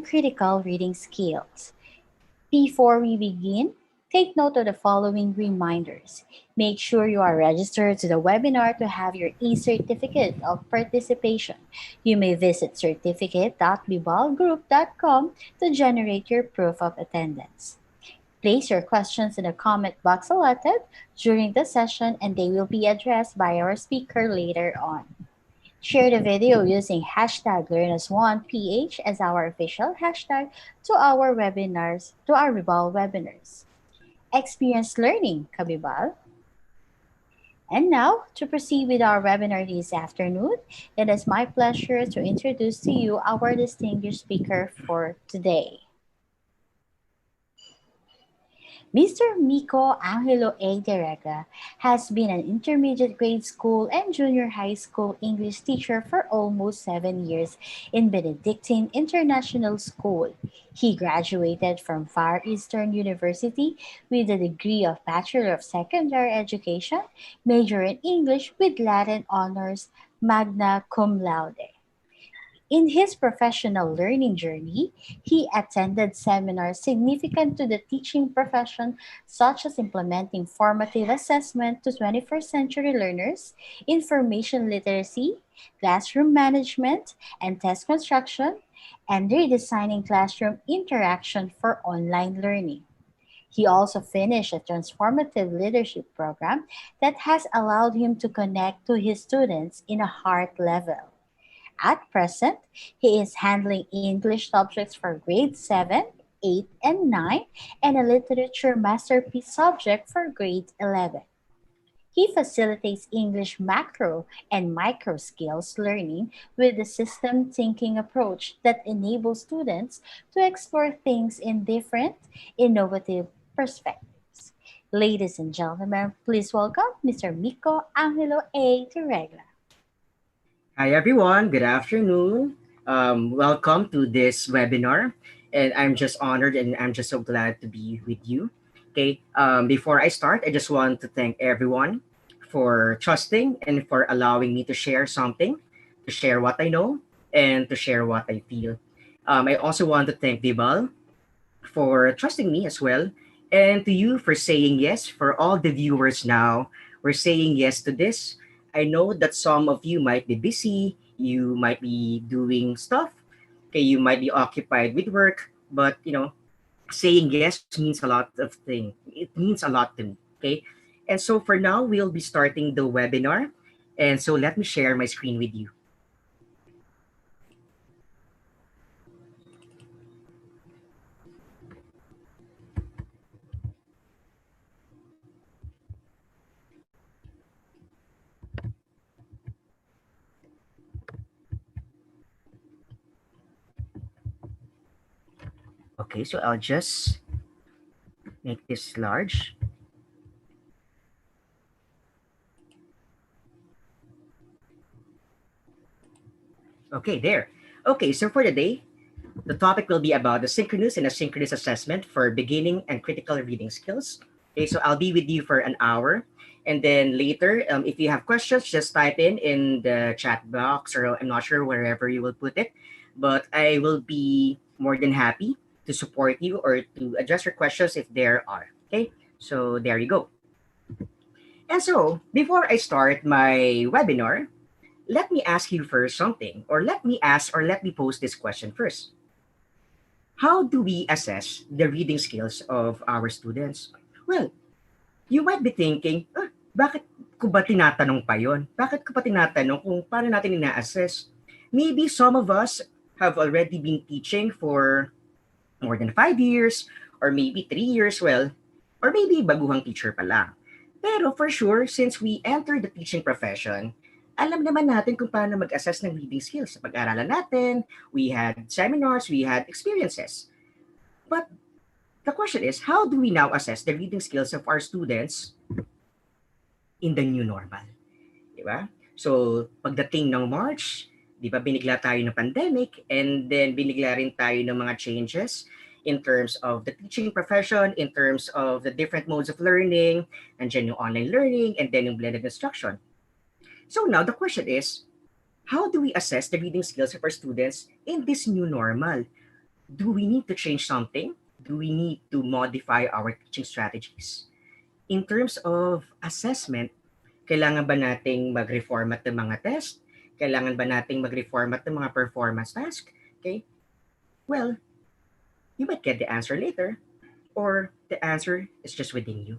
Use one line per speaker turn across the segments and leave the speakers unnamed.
and critical reading skills. Before we begin, take note of the following reminders. Make sure you are registered to the webinar to have your e-certificate of participation. You may visit certificate.bibalgroup.com to generate your proof of attendance. Place your questions in the comment box allotted during the session and they will be addressed by our speaker later on. Share the video using hashtag LearnAs1PH as our official hashtag to our VIBAL webinars. Experience learning, Kabibal. And now, to proceed with our webinar this afternoon, it is my pleasure to introduce to you our distinguished speaker for today. Mr. Miko Angelo A. Derega has been an intermediate grade school and junior high school English teacher for almost 7 years in Benedictine International School. He graduated from Far Eastern University with a degree of Bachelor of Secondary Education, major in English with Latin honors, magna cum laude. In his professional learning journey, he attended seminars significant to the teaching profession, such as implementing formative assessment to 21st century learners, information literacy, classroom management, and test construction, and redesigning classroom interaction for online learning. He also finished a transformative leadership program that has allowed him to connect to his students in a heart level. At present, he is handling English subjects for grade 7, 8, and 9, and a literature masterpiece subject for grade 11. He facilitates English macro and micro skills learning with the system thinking approach that enables students to explore things in different, innovative perspectives. Ladies and gentlemen, please welcome Mr. Miko Angelo A. Regla.
Hi everyone, good afternoon. Welcome to this webinar, and I'm just honored and I'm just so glad to be with you. Okay, before I start, I just want to thank everyone for trusting and for allowing me to share something, to share what I know, and to share what I feel. I also want to thank VIBAL for trusting me as well, and to you for saying yes. For all the viewers now, we're saying yes to this. I know that some of you might be busy, you might be doing stuff, okay, you might be occupied with work, but saying yes means a lot of things. It means a lot to me, okay? And so for now, we'll be starting the webinar. And so let me share my screen with you. Okay, so I'll just make this large. Okay, there. Okay, so for the day, the topic will be about the synchronous and asynchronous assessment for beginning and critical reading skills. Okay, so I'll be with you for an hour. And then later, if you have questions, just type in the chat box, or I'm not sure wherever you will put it. But I will be more than happy to support you or to address your questions if there are. Okay, so there you go. And so before I start my webinar, let me ask you first something, or let me pose this question first. How do we assess the reading skills of our students? Well, you might be thinking, bakit ko ba tinatanong pa yon? Bakit ko pa tinatanong kung paano natin ina-assess? Maybe some of us have already been teaching for more than 5 years, or maybe 3 years, well, or maybe baguhang teacher pa lang. Pero for sure, since we entered the teaching profession, alam naman natin kung paano mag-assess ng reading skills. Sa pag-aralan natin, we had seminars, we had experiences. But the question is, how do we now assess the reading skills of our students in the new normal? Diba? So, pagdating ng March, di ba binigla tayo ng pandemic, and then binigla rin tayo ng mga changes in terms of the teaching profession, in terms of the different modes of learning, and then yung online learning, and then yung blended instruction. So now the question is, how do we assess the reading skills of our students in this new normal? Do we need to change something? Do we need to modify our teaching strategies? In terms of assessment, kailangan ba nating mag-reformat ng mga test? Kailangan ba nating mag-reformat ng mga performance task? Okay? Well, you might get the answer later, or the answer is just within you.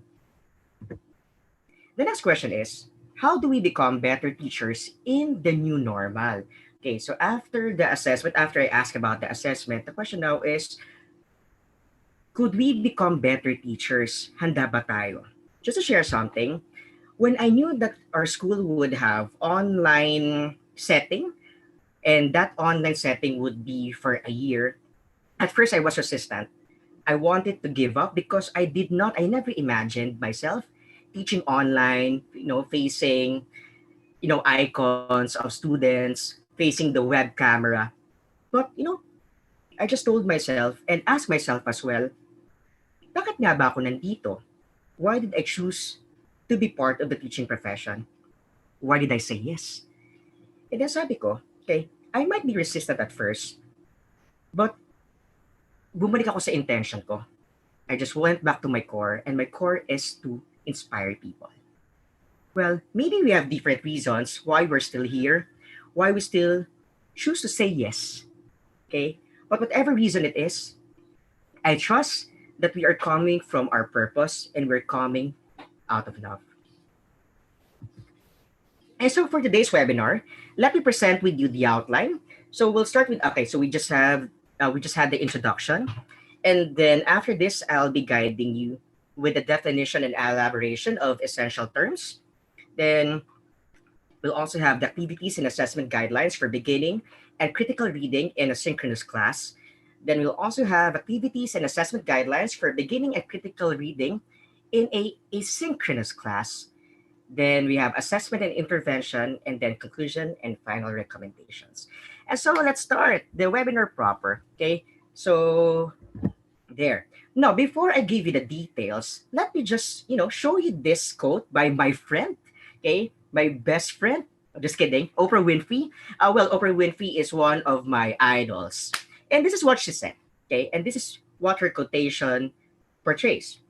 The next question is, how do we become better teachers in the new normal? Okay, so after the assessment, after I ask about the assessment, the question now is, could we become better teachers? Handa ba tayo? Just to share something, when I knew that our school would have online setting, and that online setting would be for a year, at first I was resistant. I wanted to give up because I never imagined myself teaching online, facing, icons of students, facing the web camera. But, I just told myself and asked myself as well, bakit nga ba ako nandito? Why did I choose to be part of the teaching profession? Why did I say yes? And then sabi ko, okay, I might be resistant at first, but bumalik ako sa intention ko. I just went back to my core, and my core is to inspire people. Well, maybe we have different reasons why we're still here, why we still choose to say yes. Okay? But whatever reason it is, I trust that we are coming from our purpose and we're coming out of love. And so for today's webinar, let me present with you the outline. So we'll start with, okay, so we just had the introduction. And then after this, I'll be guiding you with the definition and elaboration of essential terms. Then we'll also have the activities and assessment guidelines for beginning and critical reading in a synchronous class. Then we'll also have activities and assessment guidelines for beginning and critical reading in a asynchronous class. Then we have assessment and intervention, and then conclusion and final recommendations. And so let's start the webinar proper. Okay, so there. Now, before I give you the details, let me just, show you this quote by my friend, okay? My best friend. Just kidding. Oprah Winfrey. Well, Oprah Winfrey is one of my idols. And this is what she said, okay? And this is what her quotation portrays.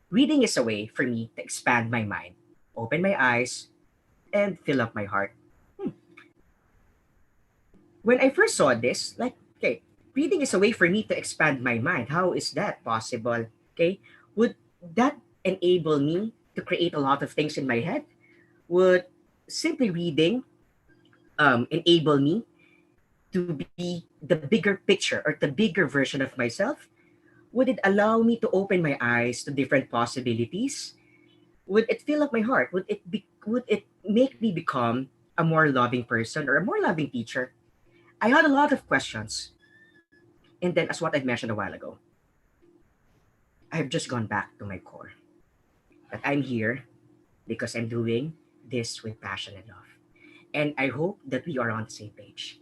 Reading is a way for me to expand my mind, open my eyes, and fill up my heart. Hmm. When I first saw this, like, okay, reading is a way for me to expand my mind. How is that possible? Okay, would that enable me to create a lot of things in my head? Would simply reading enable me to be the bigger picture or the bigger version of myself? Would it allow me to open my eyes to different possibilities? Would it fill up my heart? Would it make me become a more loving person or a more loving teacher? I had a lot of questions. And then, as what I've mentioned a while ago, I've just gone back to my core. That I'm here because I'm doing this with passion and love. And I hope that we are on the same page.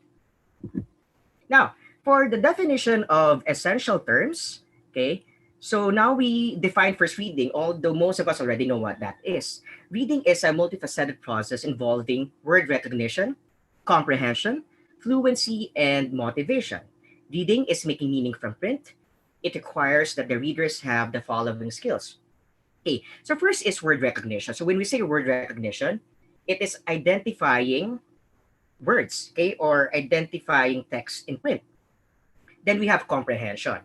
Now, for the definition of essential terms, okay, so now we define first reading, although most of us already know what that is. Reading is a multifaceted process involving word recognition, comprehension, fluency, and motivation. Reading is making meaning from print. It requires that the readers have the following skills. Okay, so first is word recognition. So when we say word recognition, it is identifying words, okay, or identifying text in print. Then we have comprehension.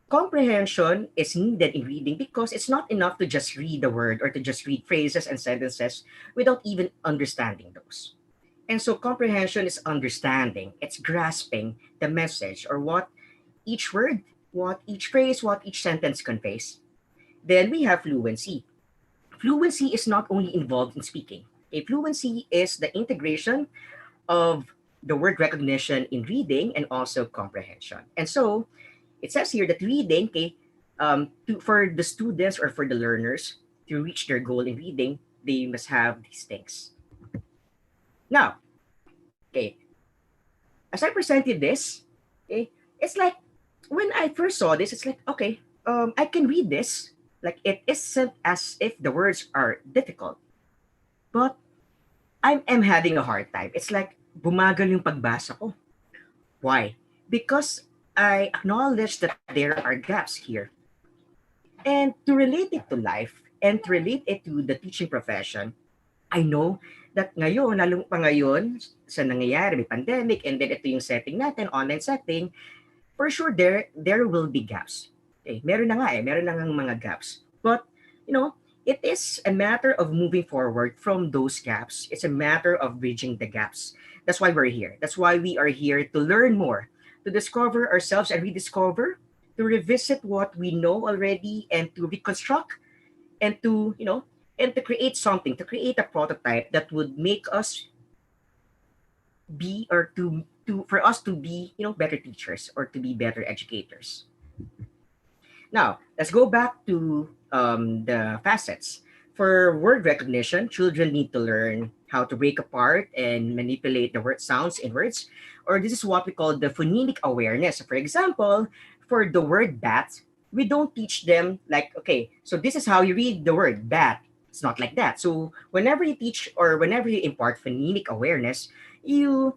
Comprehension is needed in reading because it's not enough to just read the word or to just read phrases and sentences without even understanding those. And so comprehension is understanding, it's grasping the message or what each word, what each phrase, what each sentence conveys. Then we have fluency. Fluency is not only involved in speaking. A fluency is the integration of the word recognition in reading and also comprehension. And so it says here that reading, okay, for the students or for the learners to reach their goal in reading, they must have these things. Now, okay, as I presented this, okay, it's like when I first saw this, it's like, okay, I can read this. Like it isn't as if the words are difficult, but I'm having a hard time. It's like bumagal yung pagbasa ko. Why? Because I acknowledge that there are gaps here. And to relate it to life and to relate it to the teaching profession, I know that ngayon, lalo pa ngayon, sa nangyayari, may pandemic, and then ito yung setting natin, online setting, for sure there will be gaps. Okay, meron na nga mga gaps. But, you know, it is a matter of moving forward from those gaps. It's a matter of bridging the gaps. That's why we're here. That's why we are here to learn more, to discover ourselves and rediscover, to revisit what we know already and to reconstruct and to, and to create something, to create a prototype that would make us be or to for us to be better teachers or to be better educators. Now let's go back to the facets. For word recognition, children need to learn how to break apart and manipulate the word sounds in words, or this is what we call the phonemic awareness. For example, for the word bat, we don't teach them like, okay, so this is how you read the word bat. It's not like that. So whenever you teach or whenever you impart phonemic awareness, you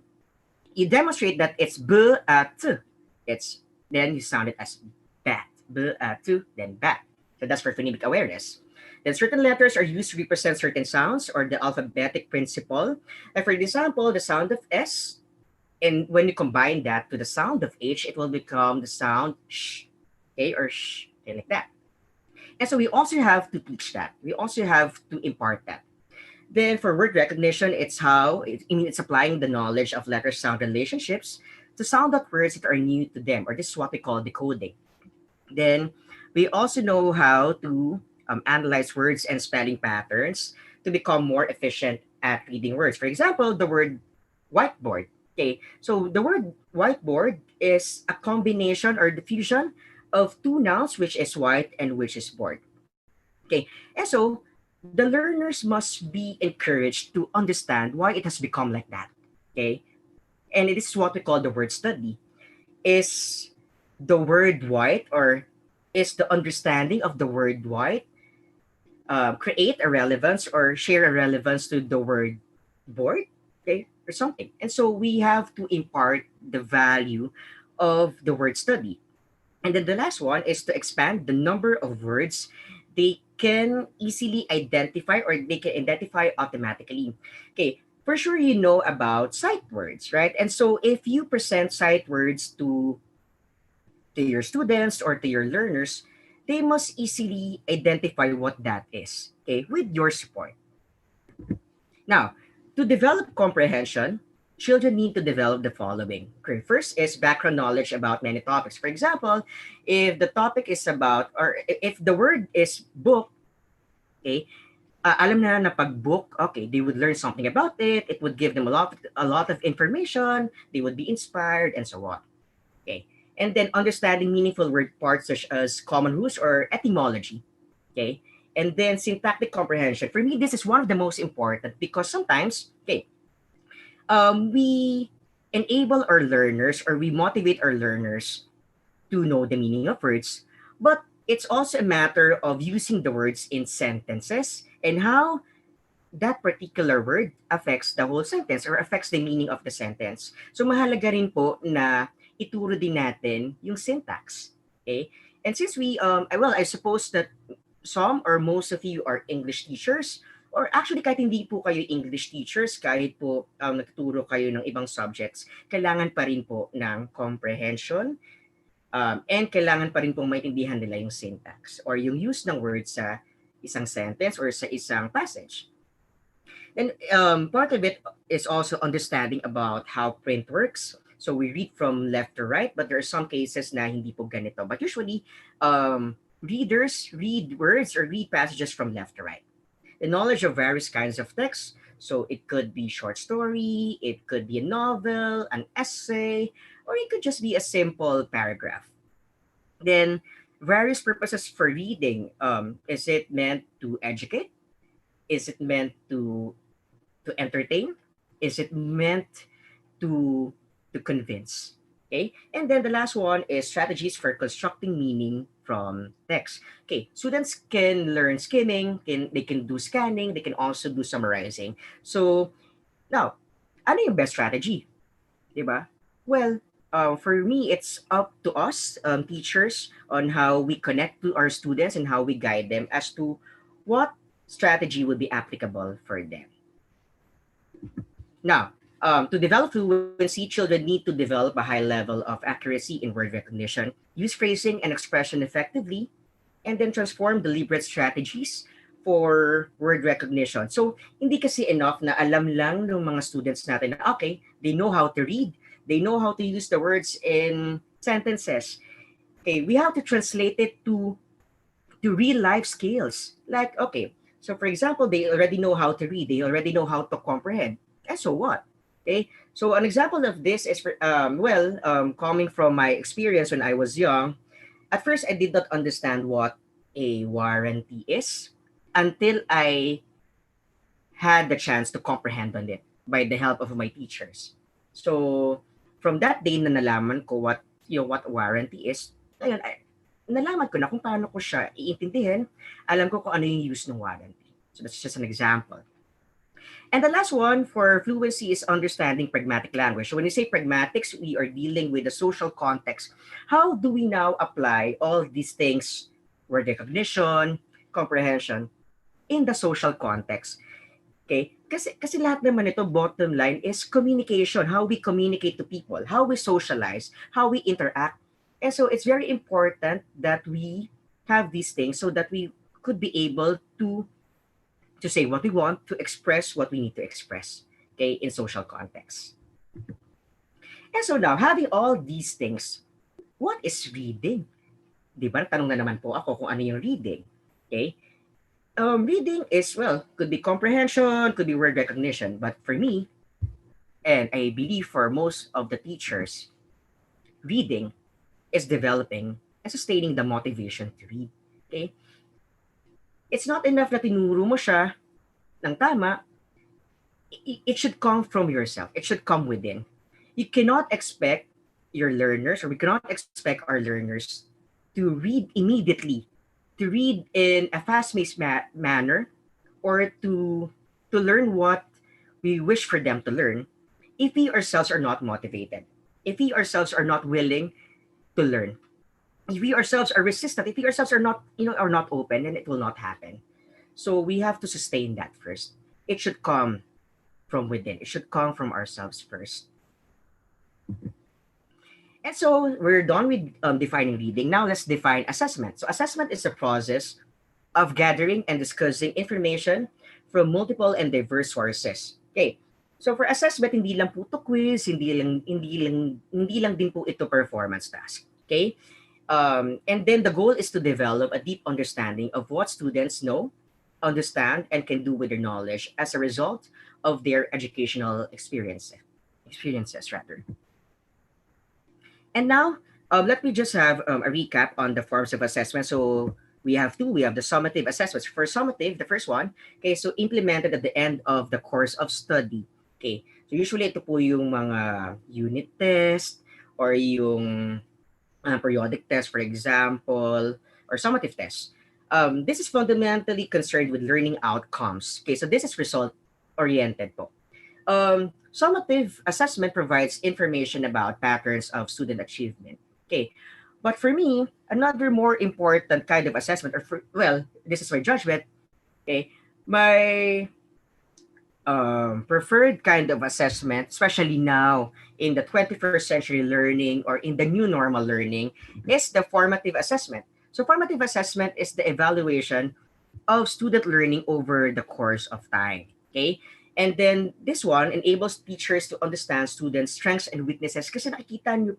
you demonstrate that it's b t. It's then you sound it as bat. B t, then bat. So that's for phonemic awareness. Then certain letters are used to represent certain sounds or the alphabetic principle. And for example, the sound of S, and when you combine that to the sound of H, it will become the sound sh, okay, or sh, okay, like that. And so we also have to teach that. We also have to impart that. Then for word recognition, it's applying the knowledge of letter sound relationships to sound out words that are new to them, or this is what we call decoding. Then we also know how to analyze words and spelling patterns to become more efficient at reading words. For example, the word whiteboard. Okay, so the word whiteboard is a combination or the fusion of two nouns, which is white and which is board. Okay, and so the learners must be encouraged to understand why it has become like that. Okay, and it is what we call the word study. Is the word white or is the understanding of the word white create a relevance or share a relevance to the word board, okay, or something. And so we have to impart the value of the word study. And then the last one is to expand the number of words they can easily identify or they can identify automatically. Okay, for sure you know about sight words, right? And so if you present sight words to your students or to your learners, they must easily identify what that is, okay, with your support. Now, to develop comprehension, children need to develop the following. Okay, first is background knowledge about many topics. For example, if the topic is about, or if the word is book, okay, alam na pag book, okay, they would learn something about it. It would give them a lot of information. They would be inspired and so on. Okay, and then understanding meaningful word parts such as common roots or etymology. Okay, and then syntactic comprehension. For me, this is one of the most important because sometimes, okay, we enable our learners or we motivate our learners to know the meaning of words, but it's also a matter of using the words in sentences and how that particular word affects the whole sentence or affects the meaning of the sentence. So mahalaga rin po na ituro din natin yung syntax. Okay? And since I suppose that some or most of you are English teachers, or actually kahit hindi po kayo English teachers, kahit po nagtuturo kayo ng ibang subjects, kailangan pa rin po ng comprehension and kailangan pa rin pong maintindihan nila yung syntax or yung use ng words sa isang sentence or sa isang passage. And part of it is also understanding about how print works. So we read from left to right, but there are some cases na hindi po ganito. But usually, readers read words or read passages from left to right. The knowledge of various kinds of text. So it could be short story, it could be a novel, an essay, or it could just be a simple paragraph. Then various purposes for reading. Is it meant to educate? Is it meant to entertain? Is it meant to convince? Okay, and then the last one is strategies for constructing meaning from text. Okay, students can learn skimming, they can do scanning, they can also do summarizing. So now, ano yung best strategy? Diba? Well, For me, it's up to us, teachers, on how we connect to our students and how we guide them as to what strategy would be applicable for them. Now, to develop fluency, children need to develop a high level of accuracy in word recognition, use phrasing and expression effectively, and then transform deliberate strategies for word recognition. So, hindi kasi enough na alam lang ng mga students natin na, okay, they know how to read, they know how to use the words in sentences. Okay, we have to translate it to real life skills. Like, okay, so for example, they already know how to read, they already know how to comprehend. And so what? Okay, so an example of this is for, coming from my experience when I was young. At first, I did not understand what a warranty is until I had the chance to comprehend on it by the help of my teachers. So, from that day na nalaman ko what warranty is, ayun, nalaman ko na kung paano ko siya iintindihin, alam ko kung ano yung use ng warranty. So, that's just an example. And the last one for fluency is understanding pragmatic language. So when you say pragmatics, we are dealing with the social context. How do we now apply all these things, word recognition, comprehension, in the social context? Okay? Kasi lahat naman ito, bottom line, is communication, how we communicate to people, how we socialize, how we interact. And so it's very important that we have these things so that we could be able to say what we want, to express what we need to express, okay, in social context. And so now, having all these things, what is reading? Di ba? Tanong na naman po ako kung ano yung reading. Okay? Reading is, well, could be comprehension, could be word recognition. But for me, and I believe for most of the teachers, reading is developing and sustaining the motivation to read. Okay? It's not enough na tinuro mo siya ng tama. It should come from yourself. It should come within. You cannot expect your learners, or we cannot expect our learners to read immediately, to read in a fast-paced manner, or to learn what we wish for them to learn if we ourselves are not motivated, if we ourselves are not willing to learn, if we ourselves are resistant, if we ourselves are not, are not open, then it will not happen. So we have to sustain that first. It should come from within. It should come from ourselves first. And so we're done with defining reading. Now let's define assessment. So assessment is the process of gathering and discussing information from multiple and diverse sources. Okay. So for assessment, hindi lang po to quiz, hindi lang din po ito performance task. Okay? And then the goal is to develop a deep understanding of what students know, understand, and can do with their knowledge as a result of their educational experiences rather. And now, let me just have a recap on the forms of assessment. So we have two. We have the summative assessments. For summative, the first one, okay, so implemented at the end of the course of study. Okay, so usually ito po yung mga unit test or yung periodic test, for example, or summative test. This is fundamentally concerned with learning outcomes. Okay, so this is result-oriented po. Summative assessment provides information about patterns of student achievement. Okay, but for me, another more important kind of assessment, this is my judgment. Okay, my preferred kind of assessment, especially now in the 21st century learning or in the new normal learning, is the formative assessment. So formative assessment is the evaluation of student learning over the course of time. Okay? And then this one enables teachers to understand students' strengths and weaknesses kasi nakikita niyo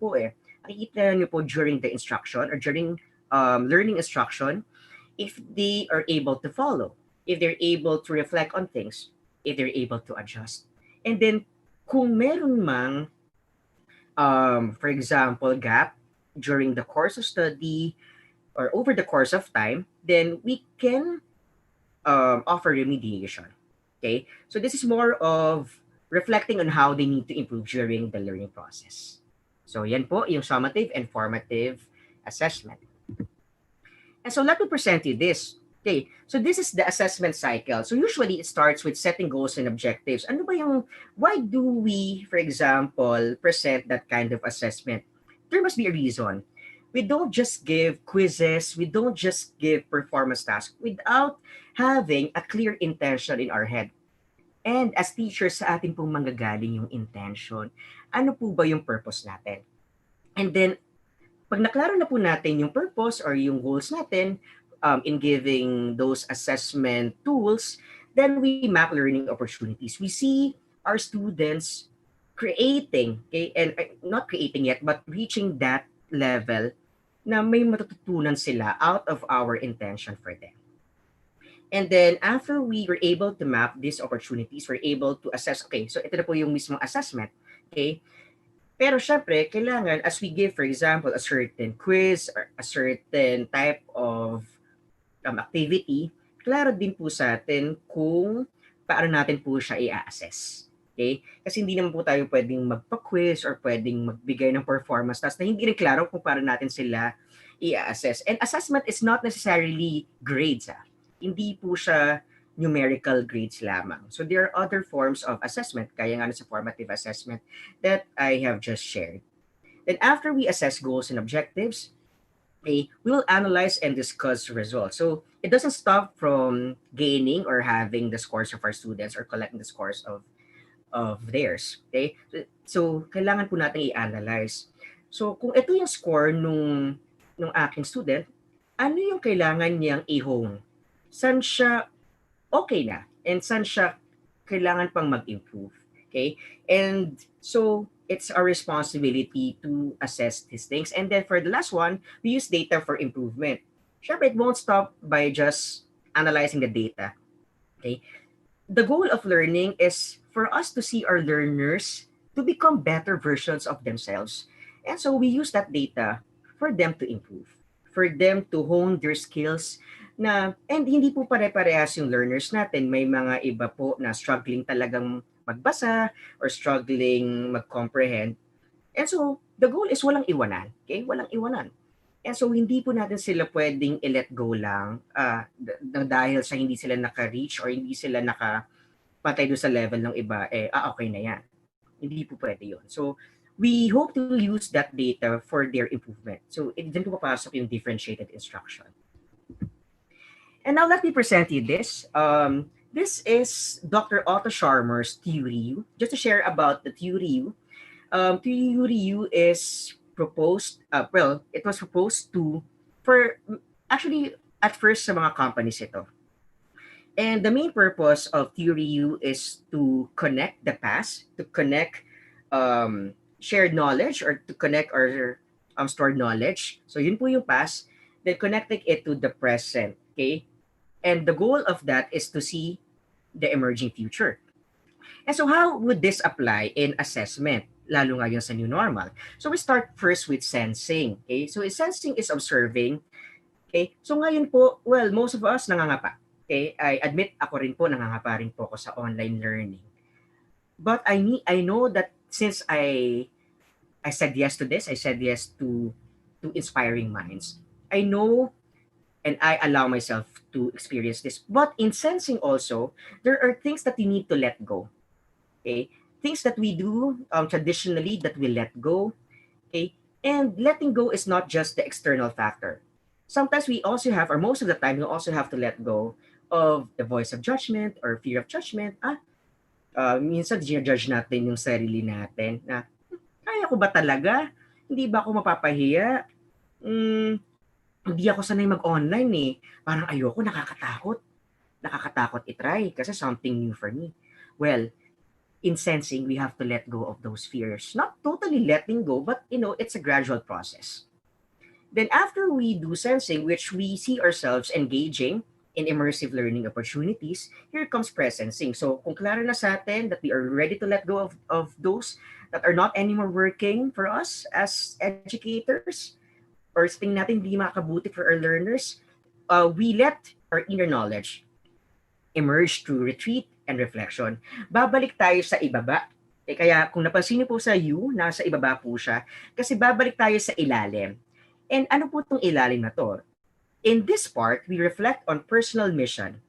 po during the instruction or during learning instruction if they are able to follow, if they're able to reflect on things, if they're able to adjust. And then kung meron mang, for example, gap during the course of study or over the course of time, then we can offer remediation. Okay, so this is more of reflecting on how they need to improve during the learning process. So yan po yung summative and formative assessment. And so let me present you this. Okay, so this is the assessment cycle. So usually it starts with setting goals and objectives. Ano ba yung, why do we, for example, present that kind of assessment? There must be a reason. We don't just give quizzes, we don't just give performance tasks without having a clear intention in our head. And as teachers, sa atin pong manggagaling yung intention. Ano po ba yung purpose natin? And then, pag naklaro na po natin yung purpose or yung goals natin in giving those assessment tools, then we map learning opportunities. We see our students creating, okay, and not creating yet, but reaching that level na may matututunan sila out of our intention for them. And then after we were able to map these opportunities, we're able to assess, okay, so ito na po yung mismong assessment, okay? Pero syempre, kailangan as we give, for example, a certain quiz or a certain type of activity, klaro din po sa atin kung paano natin po siya i-assess. Okay? Kasi hindi naman po tayo pwedeng magpa-quiz or pwedeng magbigay ng performance task na hindi rin klaro kung paano natin sila i-assess. And assessment is not necessarily grades. Hindi po siya numerical grades lamang. So there are other forms of assessment, kaya nga sa formative assessment that I have just shared. Then after we assess goals and objectives, okay, we will analyze and discuss results. So it doesn't stop from gaining or having the scores of our students or collecting the scores of theirs. Okay? So kailangan po natin i-analyze. So kung ito yung score nung aking student, ano yung kailangan niyang i-hone? Saan siya okay na? And saan siya kailangan pang mag-improve? Okay? And so it's our responsibility to assess these things. And then for the last one, we use data for improvement. Sure, it won't stop by just analyzing the data. Okay? The goal of learning is for us to see our learners to become better versions of themselves. And so we use that data for them to improve, for them to hone their skills na, and hindi po pare-parehas yung learners natin. May mga iba po na struggling talagang magbasa or struggling mag-comprehend. And so, the goal is walang iwanan. Okay? Walang iwanan. And so, hindi po natin sila pwedeng i-let go lang dahil sa hindi sila naka-reach or hindi sila nakapatay doon sa level ng iba, okay na yan. Hindi po pwede yun. So, we hope to use that data for their improvement. So, dyan po papasok yung differentiated instruction. And now let me present you this. This is Dr. Otto Scharmer's theory. Just to share about the theory, theory is proposed, it was proposed for, actually, at first sa mga companies ito. And the main purpose of theory is to connect the past, to connect shared knowledge, or to connect our stored knowledge. So yun po yung past, then connecting it to the present, okay? And the goal of that is to see the emerging future. And so how would this apply in assessment, lalo ngayon sa new normal? So we start first with sensing. Okay? So sensing is observing. Okay? So ngayon po, well, most of us nangangapa. Okay? I admit ako rin po, nangangapa rin po ako sa online learning. But I know that since I said yes to this, I said yes to inspiring minds. I know and I allow myself to experience this. But in sensing also, there are things that you need to let go. Okay? Things that we do traditionally that we let go. Okay? And letting go is not just the external factor. Sometimes we also have, or most of the time, we also have to let go of the voice of judgment or fear of judgment. Minsan, judge natin yung sarili natin na, kaya ko ba talaga? Hindi ba ako mapapahiya? Hindi ako sanay mag-online eh. Parang ayoko, nakakatakot. Nakakatakot i-try kasi something new for me. Well, in sensing, we have to let go of those fears. Not totally letting go, but it's a gradual process. Then after we do sensing, which we see ourselves engaging in immersive learning opportunities, here comes presencing. So kung klaro na sa atin that we are ready to let go of those that are not anymore working for us as educators, or tingin natin hindi makabuti for our learners, we let our inner knowledge emerge through retreat and reflection. Babalik tayo sa ibaba. Kaya kung napansin niyo po sa you, nasa ibaba po siya, kasi babalik tayo sa ilalim. And ano po itong ilalim na to? In this part, we reflect on personal mission,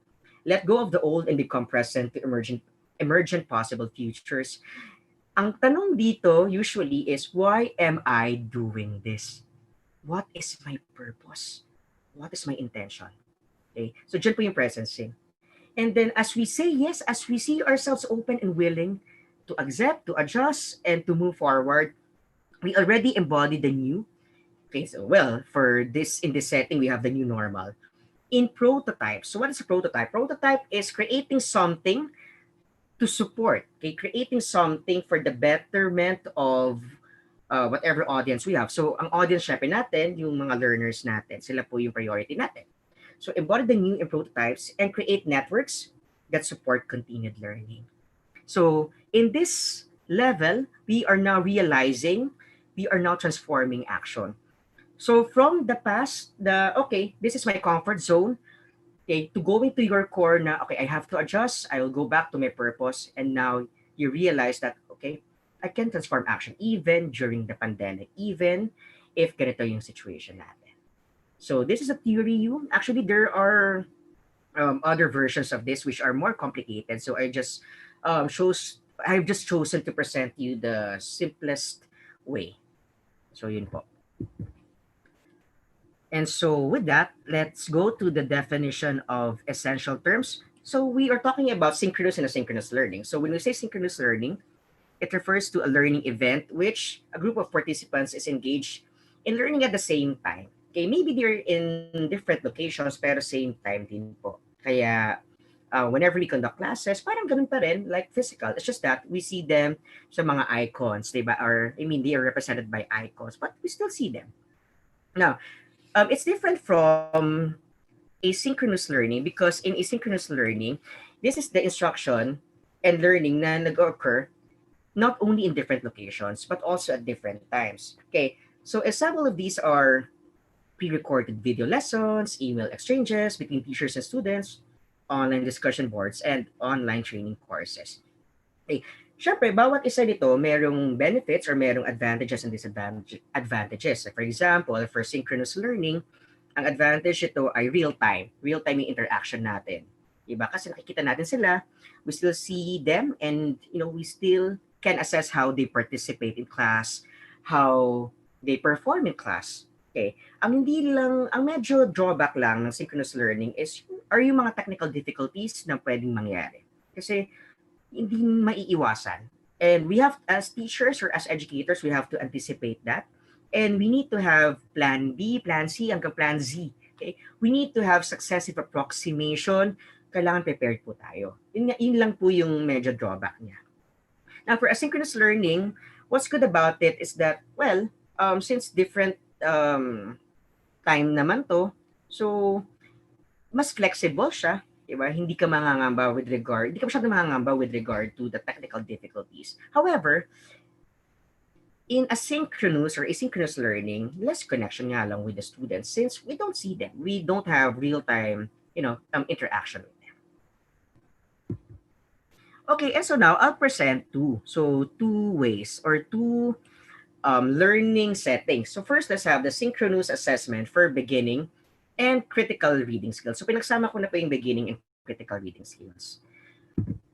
let go of the old and become present to emergent possible futures. Ang tanong dito usually is, why am I doing this? What is my purpose? What is my intention? Okay? So dyan po yung presencing. And then as we say yes, as we see ourselves open and willing to accept, to adjust, and to move forward, we already embody the new. Okay, so well, for this in this setting, we have the new normal. In prototype, so what is a prototype? Prototype is creating something to support, okay, creating something for the betterment of whatever audience we have. So, ang audience syempre natin, yung mga learners natin, sila po yung priority natin. So, embody the new in prototypes and create networks that support continued learning. So, in this level, we are now realizing, we are now transforming action. So, from the past, okay, this is my comfort zone, okay, to going to your core na, okay, I have to adjust, I will go back to my purpose, and now you realize that, okay, I can transform action even during the pandemic, even if ganito yung situation natin. So this is a theory. Actually, there are other versions of this which are more complicated. So I've just chosen to present you the simplest way. So yun po. And so with that, let's go to the definition of essential terms. So we are talking about synchronous and asynchronous learning. So when we say synchronous learning, it refers to a learning event which a group of participants is engaged in learning at the same time. Okay, maybe they're in different locations pero same time din po. Kaya whenever we conduct classes, parang ganun pa rin, like physical. It's just that we see them sa mga icons, diba? Or, I mean, they are represented by icons, but we still see them. Now, it's different from asynchronous learning because in asynchronous learning, this is the instruction and learning na nag-occur not only in different locations, but also at different times. Okay, so example of these are pre-recorded video lessons, email exchanges between teachers and students, online discussion boards, and online training courses. Okay, syempre, bawat isa nito merong benefits or merong advantages and disadvantages. For example, for synchronous learning, ang advantage ito ay real-time. Real-time yung interaction natin. Diba? Kasi nakikita natin sila, we still see them, and we still can assess how they participate in class, how they perform in class. Okay. Ang medyo drawback lang ng synchronous learning are yung mga technical difficulties na pwedeng mangyari. Kasi hindi maiiwasan. And we have, as teachers or as educators, we have to anticipate that. And we need to have plan B, plan C, hanggang plan Z. Okay? We need to have successive approximation. Kailangan prepared po tayo. Yun lang po yung medyo drawback niya. Now, for asynchronous learning, what's good about it is that, well, since different time naman to, so mas flexible siya. Diba? Hindi ka masyadong mangangamba with regard to the technical difficulties. However, in asynchronous or asynchronous learning, less connection nga lang with the students since we don't see them. We don't have real-time, interaction with them. Okay, and so now I'll present two ways or two learning settings. So first, let's have the synchronous assessment for beginning and critical reading skills. So pinagsama ko na po yung beginning and critical reading skills.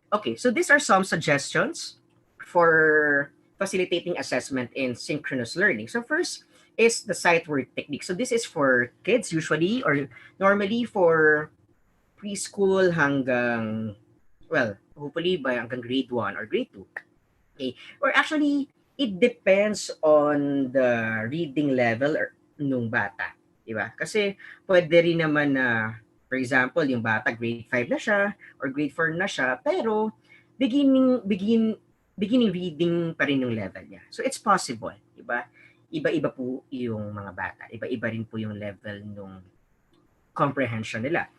Okay, so these are some suggestions for facilitating assessment in synchronous learning. So first is the sight word technique. So this is for kids usually or normally for preschool hanggang, well, hopefully by hanggang grade 1 or grade 2. Okay, or actually, it depends on the reading level or nung bata. Diba? Kasi pwede rin naman na, for example, yung bata grade 5 na siya or grade 4 na siya, pero beginning reading pa rin yung level niya. So it's possible, diba? Iba-iba po yung mga bata. Iba-iba rin po yung level nung comprehension nila.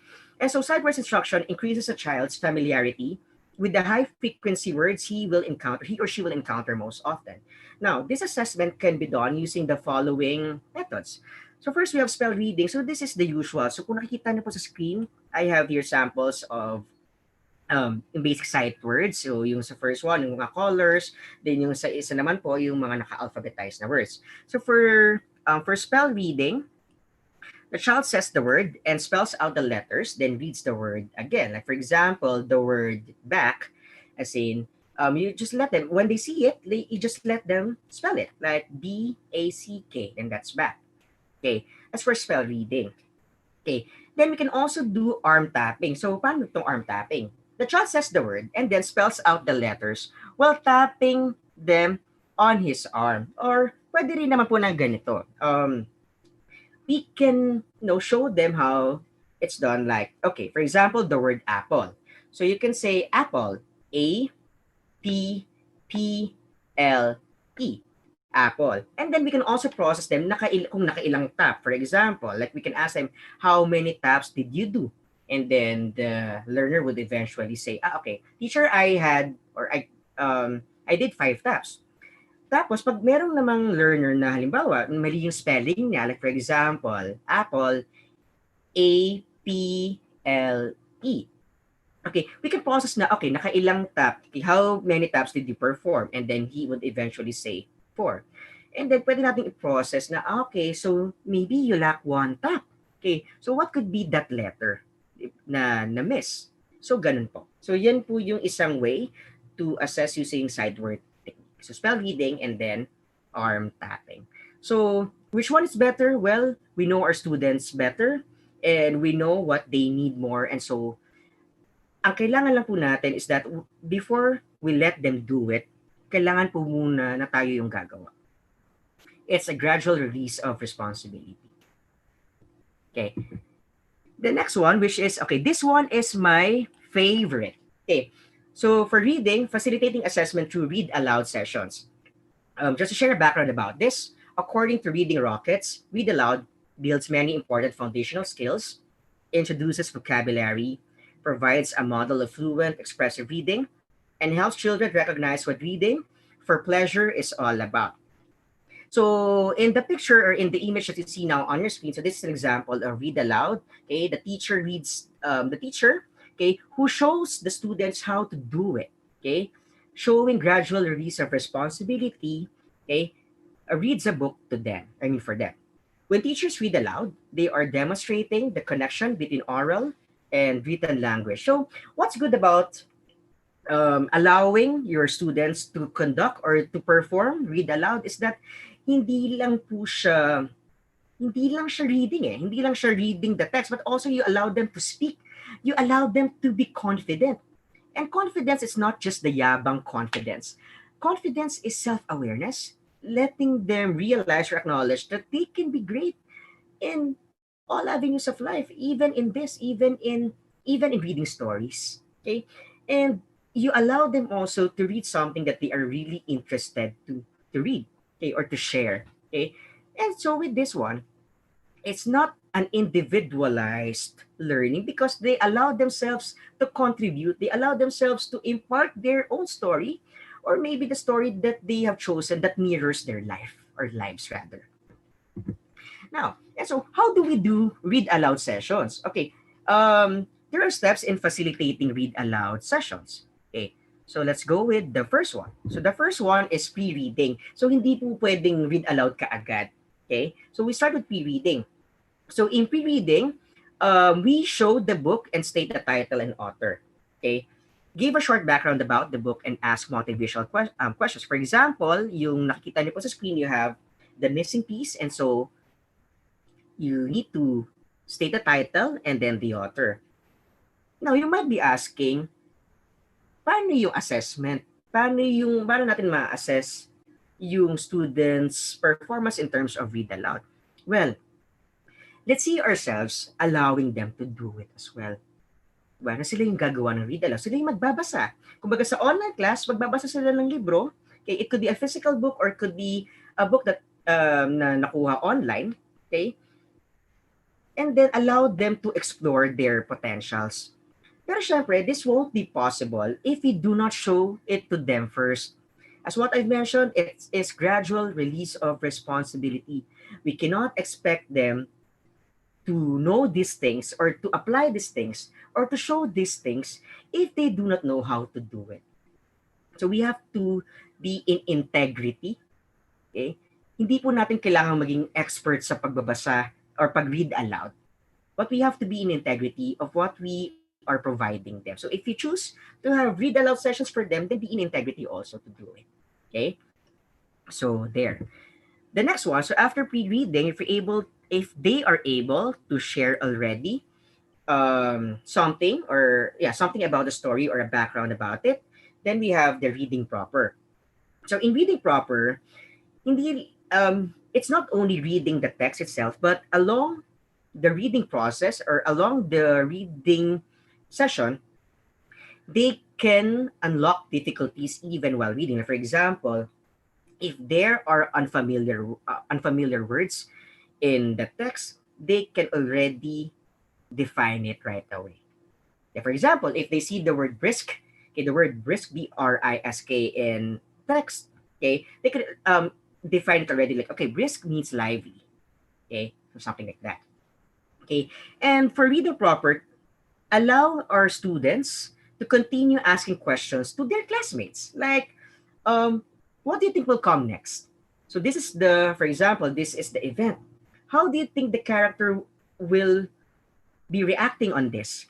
And so sideways instruction increases a child's familiarity with the high frequency words he or she will encounter most often. Now, this assessment can be done using the following methods. So first, we have spell reading. So this is the usual. So kung nakikita niyo po sa screen, I have here samples of yung basic sight words. So yung sa first one, yung mga colors. Then yung sa isa naman po, yung mga naka-alphabetized na words. So for spell reading, The child says the word and spells out the letters, then reads the word again. Like for example, the word back, as in you just let them when they see it, you just let them spell it like BACK, and that's back. Okay, that's for spell reading. Okay, then we can also do arm tapping. So paano itong arm tapping? The child says the word and then spells out the letters while tapping them on his arm. Or pwede rin naman po na ganito. We can show them how it's done. Like, okay, for example, the word apple. So you can say apple, APPLE, apple. And then we can also process them kung nakailang tap. For example, like we can ask them, how many taps did you do? And then the learner would eventually say, okay, teacher, I did 5 taps. Tapos, pag merong namang learner na halimbawa, mali yung spelling niya, like for example, apple, APLE. Okay, we can process na, okay, nakailang tap, okay, how many taps did you perform? And then he would eventually say 4. And then pwede natin i-process na, okay, so maybe you lack 1 tap. Okay, so what could be that letter na miss? So, ganun po. So, yan po yung isang way to assess using side word technique. So, spell reading and then arm tapping. So, which one is better? Well, we know our students better and we know what they need more. And so, ang kailangan lang po natin is that before we let them do it, kailangan po muna na tayo yung gagawa. It's a gradual release of responsibility. Okay. The next one, which is, okay, this one is my favorite. Okay. So for reading, facilitating assessment through read aloud sessions. Just to share a background about this, according to Reading Rockets, read aloud builds many important foundational skills, introduces vocabulary, provides a model of fluent, expressive reading, and helps children recognize what reading for pleasure is all about. So in the picture or in the image that you see now on your screen, so this is an example of read aloud. Okay, the teacher reads, okay, who shows the students how to do it. Okay, showing gradual release of responsibility. Okay, reads a book to them. For them. When teachers read aloud, they are demonstrating the connection between oral and written language. So, what's good about allowing your students to conduct or to perform read aloud is that hindi lang po siya hindi lang siya reading hindi lang siya reading the text, but also you allow them to speak. You allow them to be confident. And confidence is not just the yabang confidence. Confidence is self-awareness, letting them realize or acknowledge that they can be great in all avenues of life, even in this, even in reading stories. Okay, and you allow them also to read something that they are really interested to read, okay, or to share. Okay, and so with this one, it's not an individualized learning because they allow themselves to contribute. They allow themselves to impart their own story, or maybe the story that they have chosen that mirrors their life or lives rather. Now, and so how do we do read aloud sessions? Okay, there are steps in facilitating read aloud sessions. Okay, so let's go with the first one. So the first one is pre-reading. So hindi po pwedeng read aloud kaagad. Okay, so we start with pre-reading. So in pre-reading, we show the book and state the title and author. Okay, give a short background about the book and ask motivational questions. For example, yung nakikita niyo po sa screen, you have the missing piece, and so you need to state the title and then the author. Now, you might be asking, paano yung assessment? Paano natin ma-assess yung students' performance in terms of read aloud? Well, let's see ourselves allowing them to do it as well. Diba? Na sila yung gagawa ng read aloud. Sila yung magbabasa. Kumbaga sa online class, magbabasa sila ng libro. Okay? It could be a physical book or it could be a book that na nakuha online. Okay? And then allow them to explore their potentials. Pero syempre, this won't be possible if we do not show it to them first. As what I've mentioned, it is gradual release of responsibility. We cannot expect them to know these things or to apply these things or to show these things if they do not know how to do it. So we have to be in integrity. Okay? Hindi po natin kailangan maging expert sa pagbabasa or pag-read aloud, but we have to be in integrity of what we are providing them. So if you choose to have read aloud sessions for them, then be in integrity also to do it. Okay? So there. The next one, so after pre-reading, if they are able to share already something, or yeah, something about the story or a background about it, then we have the reading proper. So in reading proper, indeed, it's not only reading the text itself, but along the reading process or along the reading session, they can unlock difficulties even while reading. For example, if there are unfamiliar words in the text, they can already define it right away. Yeah, for example, if they see the word brisk, okay, the word brisk, brisk in text, okay, they could define it already, like, okay, brisk means lively, okay, or something like that. Okay, and for reader proper, allow our students to continue asking questions to their classmates, like, um, what do you think will come next? So this is the, for example, this is the event. How do you think the character will be reacting on this?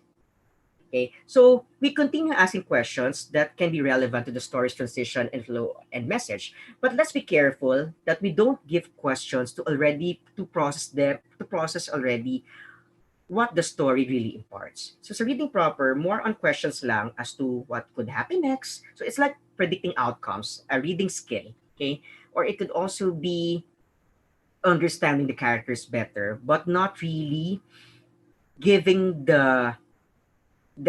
Okay, so we continue asking questions that can be relevant to the story's transition and flow and message. But let's be careful that we don't give questions to process already what the story really imparts. So sa reading proper, more on questions lang as to what could happen next. So it's like predicting outcomes, a reading skill, okay? Or it could also be understanding the characters better, but not really giving the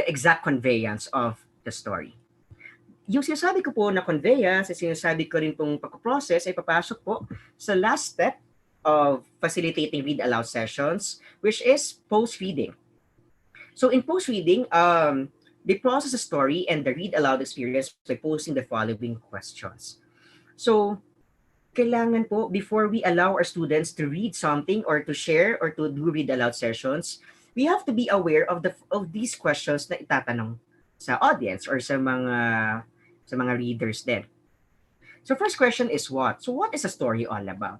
exact conveyance of the story. Yung sinasabi ko po na conveyance, sinasabi ko rin pong pagko-process ay papasok po sa last step of facilitating read aloud sessions, which is post-reading. So in post-reading, they process the story and the read aloud experience by posing the following questions. So kailangan po, before we allow our students to read something or to share or to do read aloud sessions, we have to be aware of these questions na itatanong sa audience or sa mga readers din. So first question is what? So what is a story all about?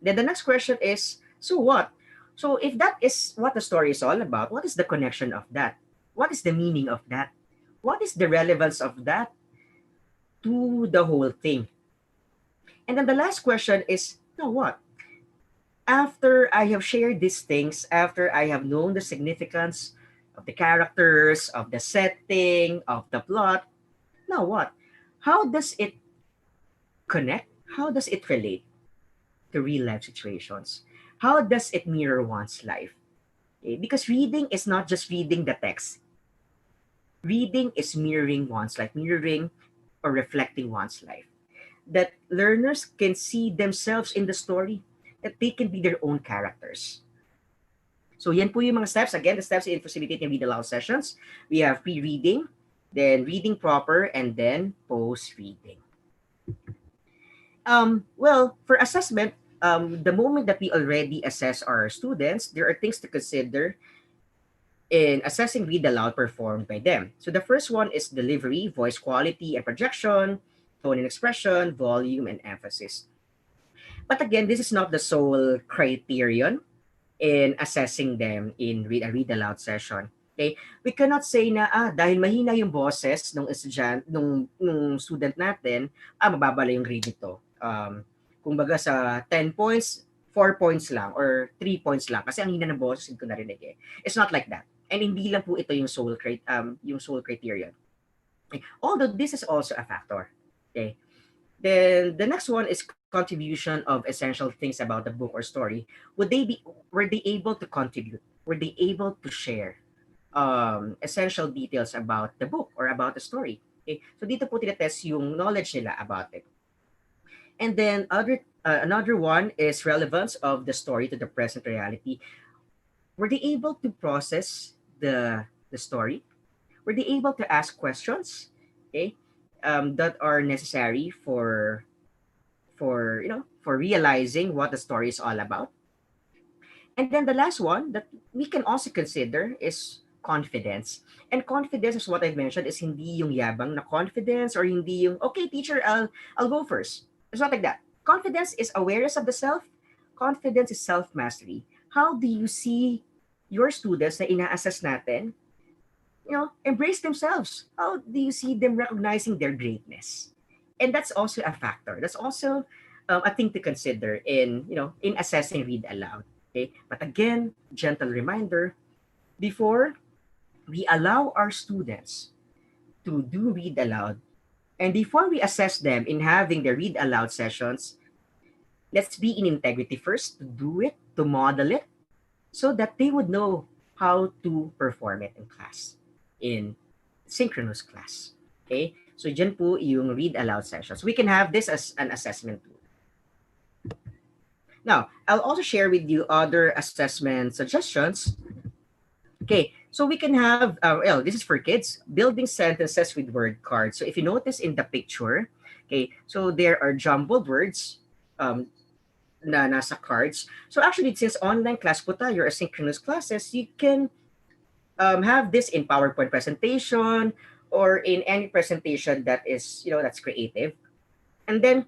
Then the next question is, so what? So if that is what the story is all about, what is the connection of that? What is the meaning of that? What is the relevance of that to the whole thing? And then the last question is, now what? After I have shared these things, after I have known the significance of the characters, of the setting, of the plot, now what? How does it connect? How does it relate to real life situations? How does it mirror one's life? Okay? Because reading is not just reading the text. Reading is mirroring one's life, mirroring or reflecting one's life. That learners can see themselves in the story, that they can be their own characters. So yan po yung mga steps. Again, the steps in facilitating read aloud sessions. We have pre-reading, then reading proper, and then post-reading. Well, for assessment, the moment that we already assess our students, there are things to consider in assessing read aloud performed by them. So the first one is delivery, voice quality and projection, tone and expression, volume and emphasis. But again, this is not the sole criterion in assessing them in a read aloud session. Okay? We cannot say na dahil mahina yung boses nung estudyant nung student natin, mababala yung grade nito. Kumbaga sa 10 points, 4 points lang or 3 points lang kasi ang hina ng boses hindi ko narinig eh. It's not like that. And hindi lang po ito yung sole criterion. Okay? Although this is also a factor. Okay? Then the next one is contribution of essential things about the book or story. Were they able to contribute? Were they able to share essential details about the book or about the story? Okay? So dito po tinetest yung knowledge nila about it. And then another one is relevance of the story to the present reality. Were they able to process the story? Were they able to ask questions? Okay, that are necessary for realizing what the story is all about. And then the last one that we can also consider is confidence. And confidence is what I've mentioned is hindi yung yabang na confidence or hindi yung, okay, teacher, I'll go first. It's not like that. Confidence is awareness of the self. Confidence is self-mastery. how do you see your students na ina-assess natin, embrace themselves? How do you see them recognizing their greatness? And that's also a factor. That's also a thing to consider in assessing read aloud. Okay, but again, gentle reminder: before we allow our students to do read aloud, and before we assess them in having the read aloud sessions, let's be in integrity first to do it, to model it, so that they would know how to perform it in class, in synchronous class. Okay? So, dyan po yung read aloud sessions. We can have this as an assessment tool. Now, I'll also share with you other assessment suggestions. Okay, so we can have, well, this is for kids, building sentences with word cards. So if you notice in the picture, okay, so there are jumbled words um, na nasa cards. So actually, since online class po tayo, or asynchronous classes, you can have this in PowerPoint presentation or in any presentation that is, that's creative. And then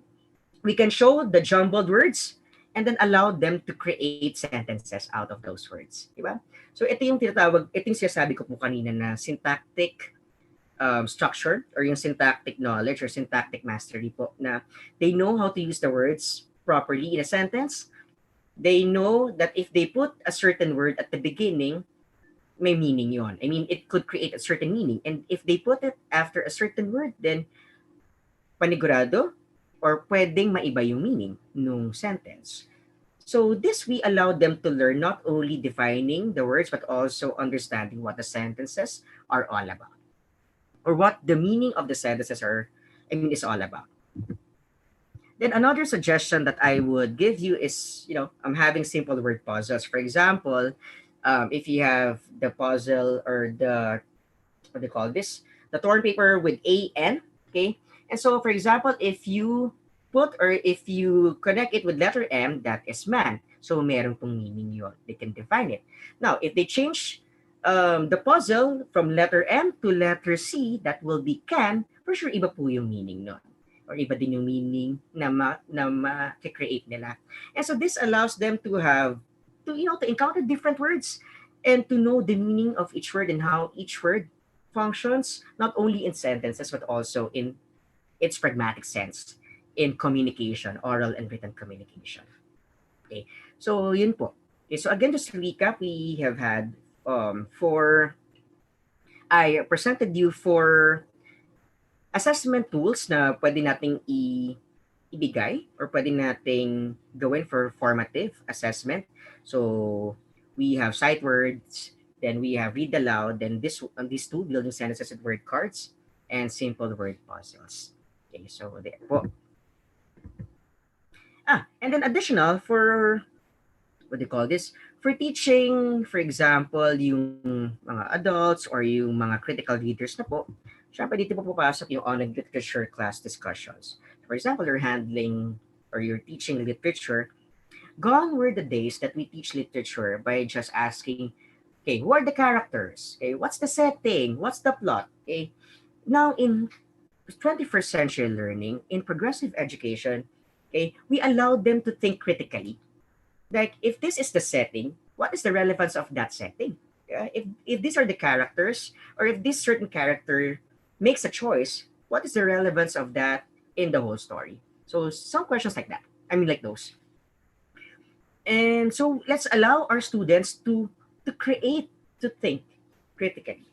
we can show the jumbled words and then allow them to create sentences out of those words. Diba? So ito yung sinasabi ko po kanina na syntactic structure or yung syntactic knowledge or syntactic mastery po na they know how to use the words properly in a sentence. They know that if they put a certain word at the beginning, may meaning yon. I mean, it could create a certain meaning. And if they put it after a certain word, then panigurado or pwedeng maiba yung meaning nung sentence. So this we allow them to learn not only defining the words but also understanding what the sentences are all about or what the meaning of the sentences is all about. Then another suggestion that I would give you is, I'm having simple word puzzles. For example, if you have the puzzle or what do you call this? The torn paper with AN, okay? And so, for example, if you put or if you connect it with letter M, that is man. So, meron pong meaning yun. They can define it. Now, if they change the puzzle from letter M to letter C, that will be can, for sure, iba po yung meaning nun. Or iba din yung meaning na ma-create nila. And so, this allows them to to encounter different words and to know the meaning of each word and how each word functions not only in sentences but also in its pragmatic sense in communication, oral and written communication. Okay, so yun po. Okay, so again, just to recap, we have had I presented you for assessment tools na pwede nating ibigay or pwede nating gawin for formative assessment. So we have sight words, then we have read aloud, then these two, building sentences with word cards, and simple word puzzles. Okay, so there po. And then additional for, what do you call this? For teaching, for example, yung mga adults or yung mga critical readers na po, syempre dito po papasok yung online literature class discussions. For example, you're handling or you're teaching literature. Gone were the days that we teach literature by just asking, okay, who are the characters? Okay, what's the setting? What's the plot? Okay, now in 21st century learning, in progressive education, okay, we allow them to think critically. Like, if this is the setting, what is the relevance of that setting? If these are the characters, or if this certain character makes a choice, what is the relevance of that in the whole story? So some questions like that. I mean, like those. And so let's allow our students to create, to think critically.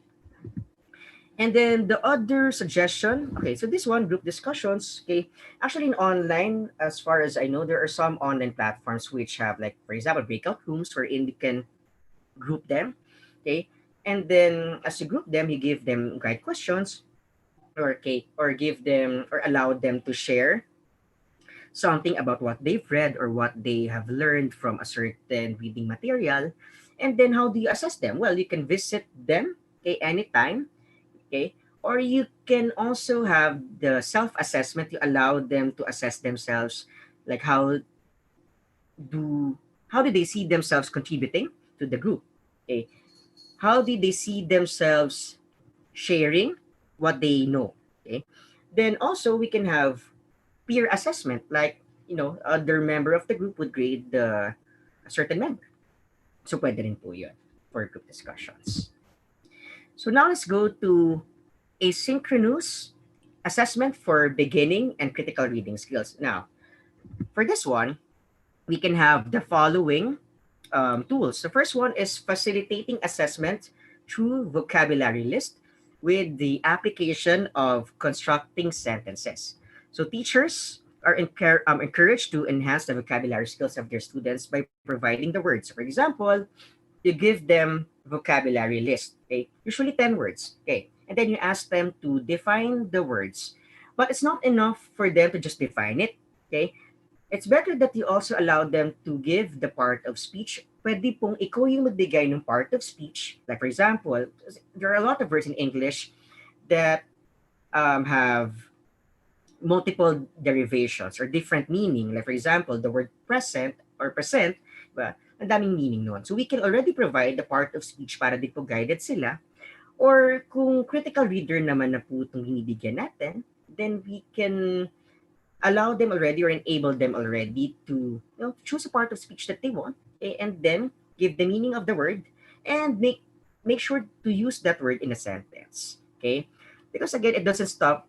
And then the other suggestion, okay, so this one, group discussions, okay, actually in online, as far as I know, there are some online platforms which have, like, for example, breakout rooms wherein you can group them, okay, and then as you group them, you give them guide questions, or give them or allow them to share something about what they've read or what they have learned from a certain reading material. And then how do you assess them? Well, you can visit them, okay, anytime, okay, or you can also have the self-assessment. You allow them to assess themselves, like do how do they see themselves contributing to the group, okay, how do they see themselves sharing what they know, okay. Then also we can have peer assessment, like, other member of the group would grade a certain member, So pwede rin po yun for group discussions. So now let's go to asynchronous assessment for beginning and critical reading skills. Now, for this one, we can have the following tools. The first one is facilitating assessment through vocabulary list with the application of constructing sentences. So teachers are encouraged to enhance the vocabulary skills of their students by providing the words. For example, you give them vocabulary list, okay? Usually 10 words, okay? And then you ask them to define the words. But it's not enough for them to just define it, okay? It's better that you also allow them to give the part of speech. Pwede pong ikaw yung magbigay ng part of speech. Like for example, there are a lot of words in English that have multiple derivations or different meaning. Like for example, the word present or present, diba? Ang daming meaning nun. So we can already provide the part of speech para di po guided sila. Or kung critical reader naman na po itong binibigyan natin, then we can allow them already or enable them already to choose a part of speech that they want, okay, and then give the meaning of the word and make sure to use that word in a sentence, okay, because again it doesn't stop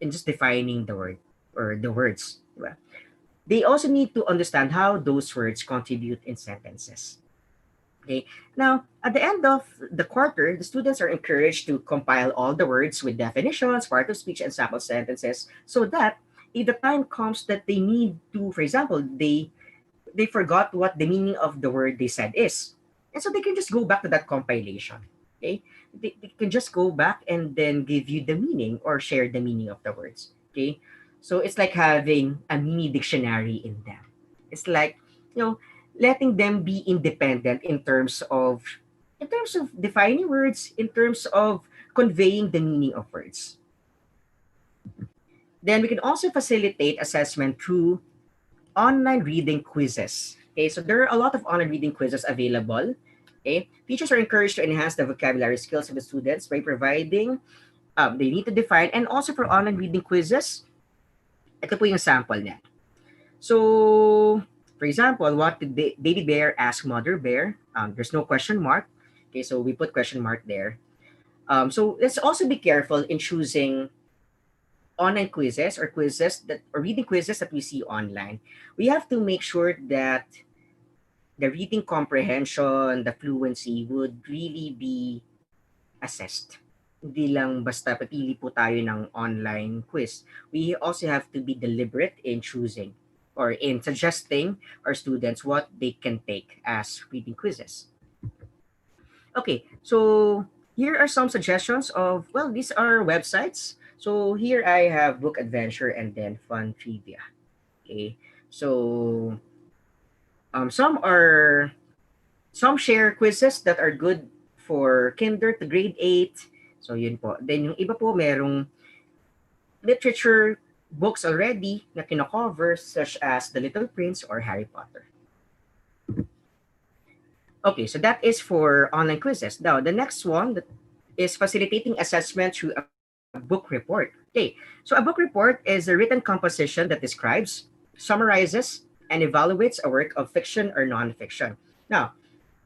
in just defining the word or the words, diba? They also need to understand how those words contribute in sentences. Okay. Now, at the end of the quarter, the students are encouraged to compile all the words with definitions, part of speech, and sample sentences so that if the time comes that they need to, for example, they forgot what the meaning of the word they said is. And so they can just go back to that compilation. Okay? They can just go back and then give you the meaning or share the meaning of the words. Okay? So it's like having a mini dictionary in them. It's like, letting them be independent in terms of defining words, in terms of conveying the meaning of words. Then we can also facilitate assessment through online reading quizzes. Okay, so there are a lot of online reading quizzes available. Okay, teachers are encouraged to enhance the vocabulary skills of the students by providing, they need to define, and also for online reading quizzes, ito po yung sample niya. So, for example, what did baby bear ask mother bear? There's no question mark. Okay, so we put question mark there. So let's also be careful in choosing online quizzes or reading quizzes that we see online. We have to make sure that the reading comprehension, the fluency would really be assessed. Hindi lang basta papili po tayo ng online quiz. We also have to be deliberate in choosing or in suggesting our students what they can take as reading quizzes. Okay, so here are some suggestions of, well, these are websites. So here I have book adventure and then fun trivia. Okay, so some share quizzes that are good for kinder to grade 8. So yun po. Then yung iba po merong literature books already na kino-cover such as The Little Prince or Harry Potter. Okay, so that is for online quizzes. Now, the next one is facilitating assessment through a book report. Okay, so a book report is a written composition that describes, summarizes, and evaluates a work of fiction or nonfiction. Now,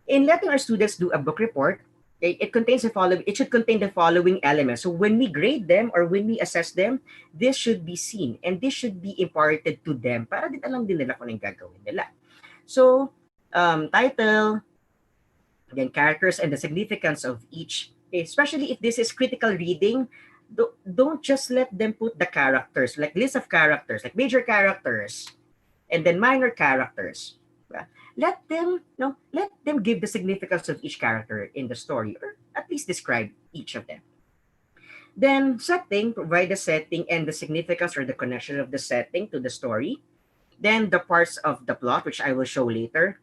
in letting our students do a book report, it contains the following. It should contain the following elements. So when we grade them or when we assess them, this should be seen and this should be imparted to them para din alam din nila kung anong gagawin nila. So, title, then characters and the significance of each. Okay, especially if this is critical reading, don't just let them put the characters, like list of characters, like major characters, and then minor characters. Let them give the significance of each character in the story, or at least describe each of them. Then setting, provide the setting and the significance or the connection of the setting to the story. Then the parts of the plot, which I will show later.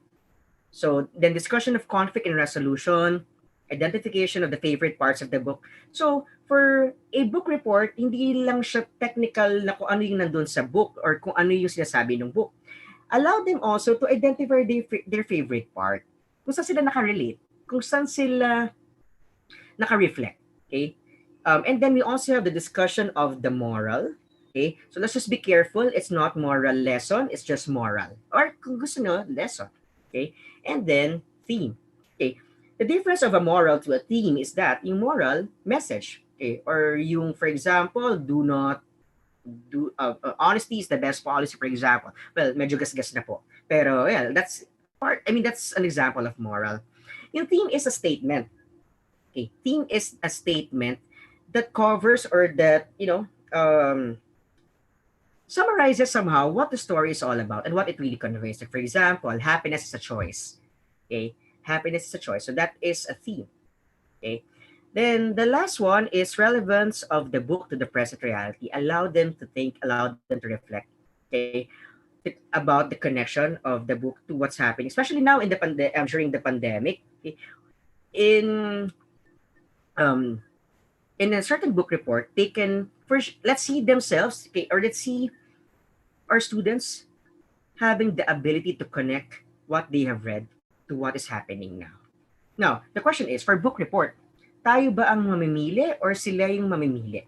So then discussion of conflict and resolution, identification of the favorite parts of the book. So for a book report, hindi lang siya technical na kung ano yung nandun sa book or kung ano yung sinasabi ng book. Allow them also to identify their favorite part. Kung saan sila nakarelate, kung saan sila nakareflect. Okay? And then we also have the discussion of the moral. Okay? So let's just be careful. It's not moral lesson. It's just moral. Or kung gusto nyo, lesson. Okay? And then theme. Okay, the difference of a moral to a theme is that yung moral message, okay, or yung for example, do not do honesty is the best policy, for example. Well, medyo gas-gas na po. Pero yeah, that's part, I mean, that's an example of moral. Yung theme is a statement. Okay, theme is a statement that covers or that, summarizes somehow what the story is all about and what it really conveys. Like for example, happiness is a choice. Okay, happiness is a choice. So that is a theme. Okay. Then the last one is relevance of the book to the present reality. Allow them to think, allow them to reflect. Okay, about the connection of the book to what's happening, especially now in the during the pandemic. Okay? In um in a certain book report, they can first let's see themselves, okay, or let's see our students having the ability to connect what they have read to what is happening now. Now, the question is, for book report, tayo ba ang mamimili or sila yung mamimili?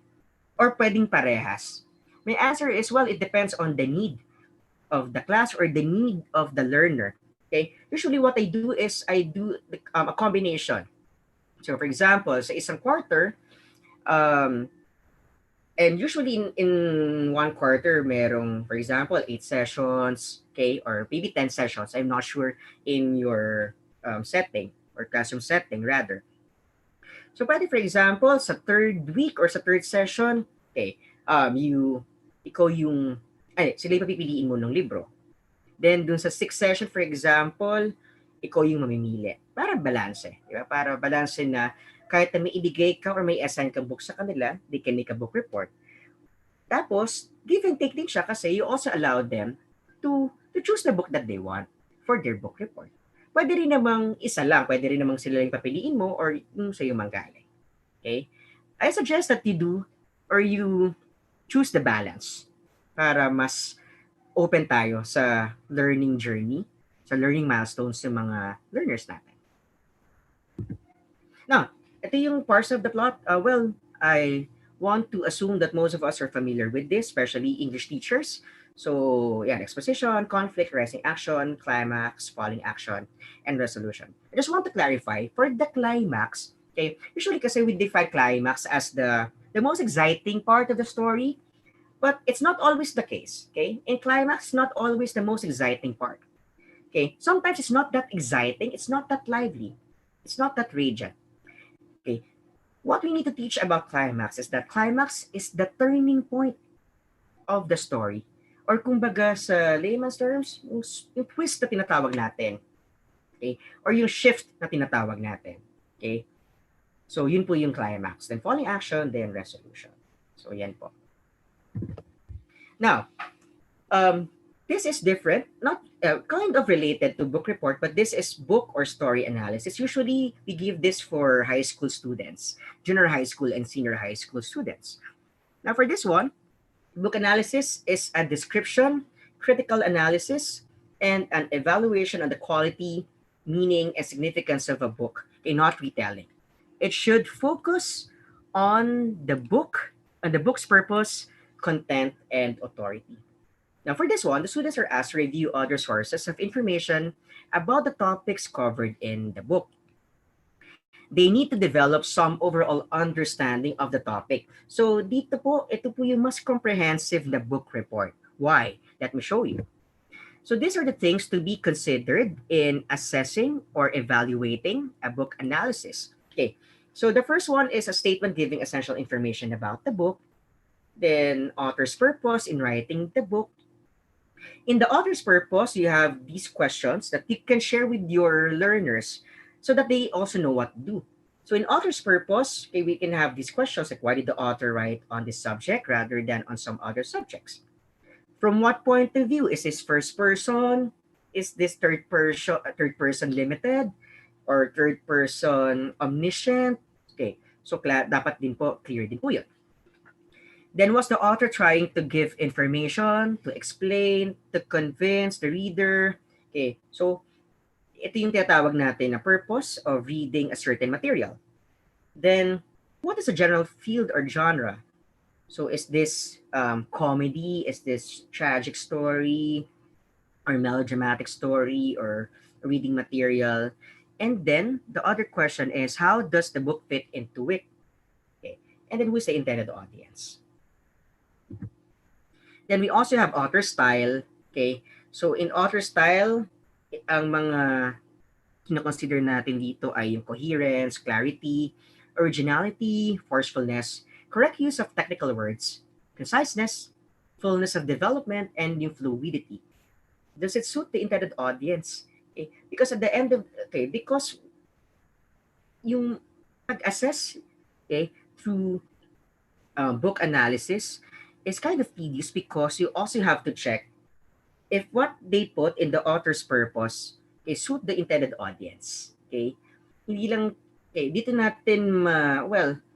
Or pwedeng parehas? My answer is, well, it depends on the need of the class or the need of the learner. Okay? Usually what I do is I do a combination. So for example, sa isang quarter, um, and usually in one quarter, merong, for example, 8 sessions, okay, or maybe 10 sessions. I'm not sure in your setting or classroom setting rather. So pwede for example, sa third week or sa third session, okay, ikaw yung, sila yung papipiliin mo ng libro. Then dun sa sixth session, for example, ikaw yung mamimili. Para balance, di ba? Para balance na kahit na may ibigay ka or may assign kang book sa kanila, they can make a book report. Tapos, give and take din siya kasi you also allow them to choose the book that they want for their book report. Pwede rin namang isa lang, pwede rin namang sila yung papiliin mo or yung sa'yo manggaling. Okay? I suggest that you do or you choose the balance para mas open tayo sa learning journey, sa learning milestones ng mga learners natin. Now, ito yung parts of the plot. Well, I want to assume that most of us are familiar with this, especially English teachers. So, yeah, exposition, conflict, rising action, climax, falling action, and resolution. I just want to clarify, for the climax, okay, usually kasi we define climax as the most exciting part of the story, but it's not always the case, okay? In climax, not always the most exciting part, okay? Sometimes it's not that exciting, it's not that lively, it's not that radiant, okay? What we need to teach about climax is that climax is the turning point of the story. Or kumbaga sa layman's terms, yung twist na tinatawag natin. Okay? Or yung shift na tinatawag natin. Okay? So, yun po yung climax. Then falling action, then resolution. So, yan po. Now, this is different, not kind of related to book report, but this is book or story analysis. Usually, we give this for high school students, junior high school and senior high school students. Now, for this one, book analysis is a description, critical analysis, and an evaluation on the quality, meaning, and significance of a book, okay, not retelling. It should focus on the book's purpose, content, and authority. Now, for this one, the students are asked to review other sources of information about the topics covered in the book. They need to develop some overall understanding of the topic. So, ito po yung mas comprehensive na book report. Why? Let me show you. So, these are the things to be considered in assessing or evaluating a book analysis. Okay, so the first one is a statement giving essential information about the book, then author's purpose in writing the book. In the author's purpose, you have these questions that you can share with your learners so that they also know what to do. So in author's purpose, okay, we can have these questions like why did the author write on this subject rather than on some other subjects? From what point of view? Is this first person? Is this third person limited? Or third person omniscient? Okay, so dapat din po, clear din po yun. Then was the author trying to give information, to explain, to convince the reader? Okay, so ito yung tinatawag natin na purpose of reading a certain material. Then, what is a general field or genre? So is this comedy? Is this tragic story? Or melodramatic story? Or reading material? And then the other question is, how does the book fit into it? Okay. And then who's the intended audience? Then we also have author style. Okay. So in author style, ang mga kinoconsider natin dito ay yung coherence, clarity, originality, forcefulness, correct use of technical words, conciseness, fullness of development, and yung fluidity. Does it suit the intended audience? Okay. Because at the end of, okay, because yung pag-assess, okay, through book analysis is kind of tedious because you also have to check if what they put in the author's purpose is suit the intended audience. Okay? Hindi lang, okay, dito natin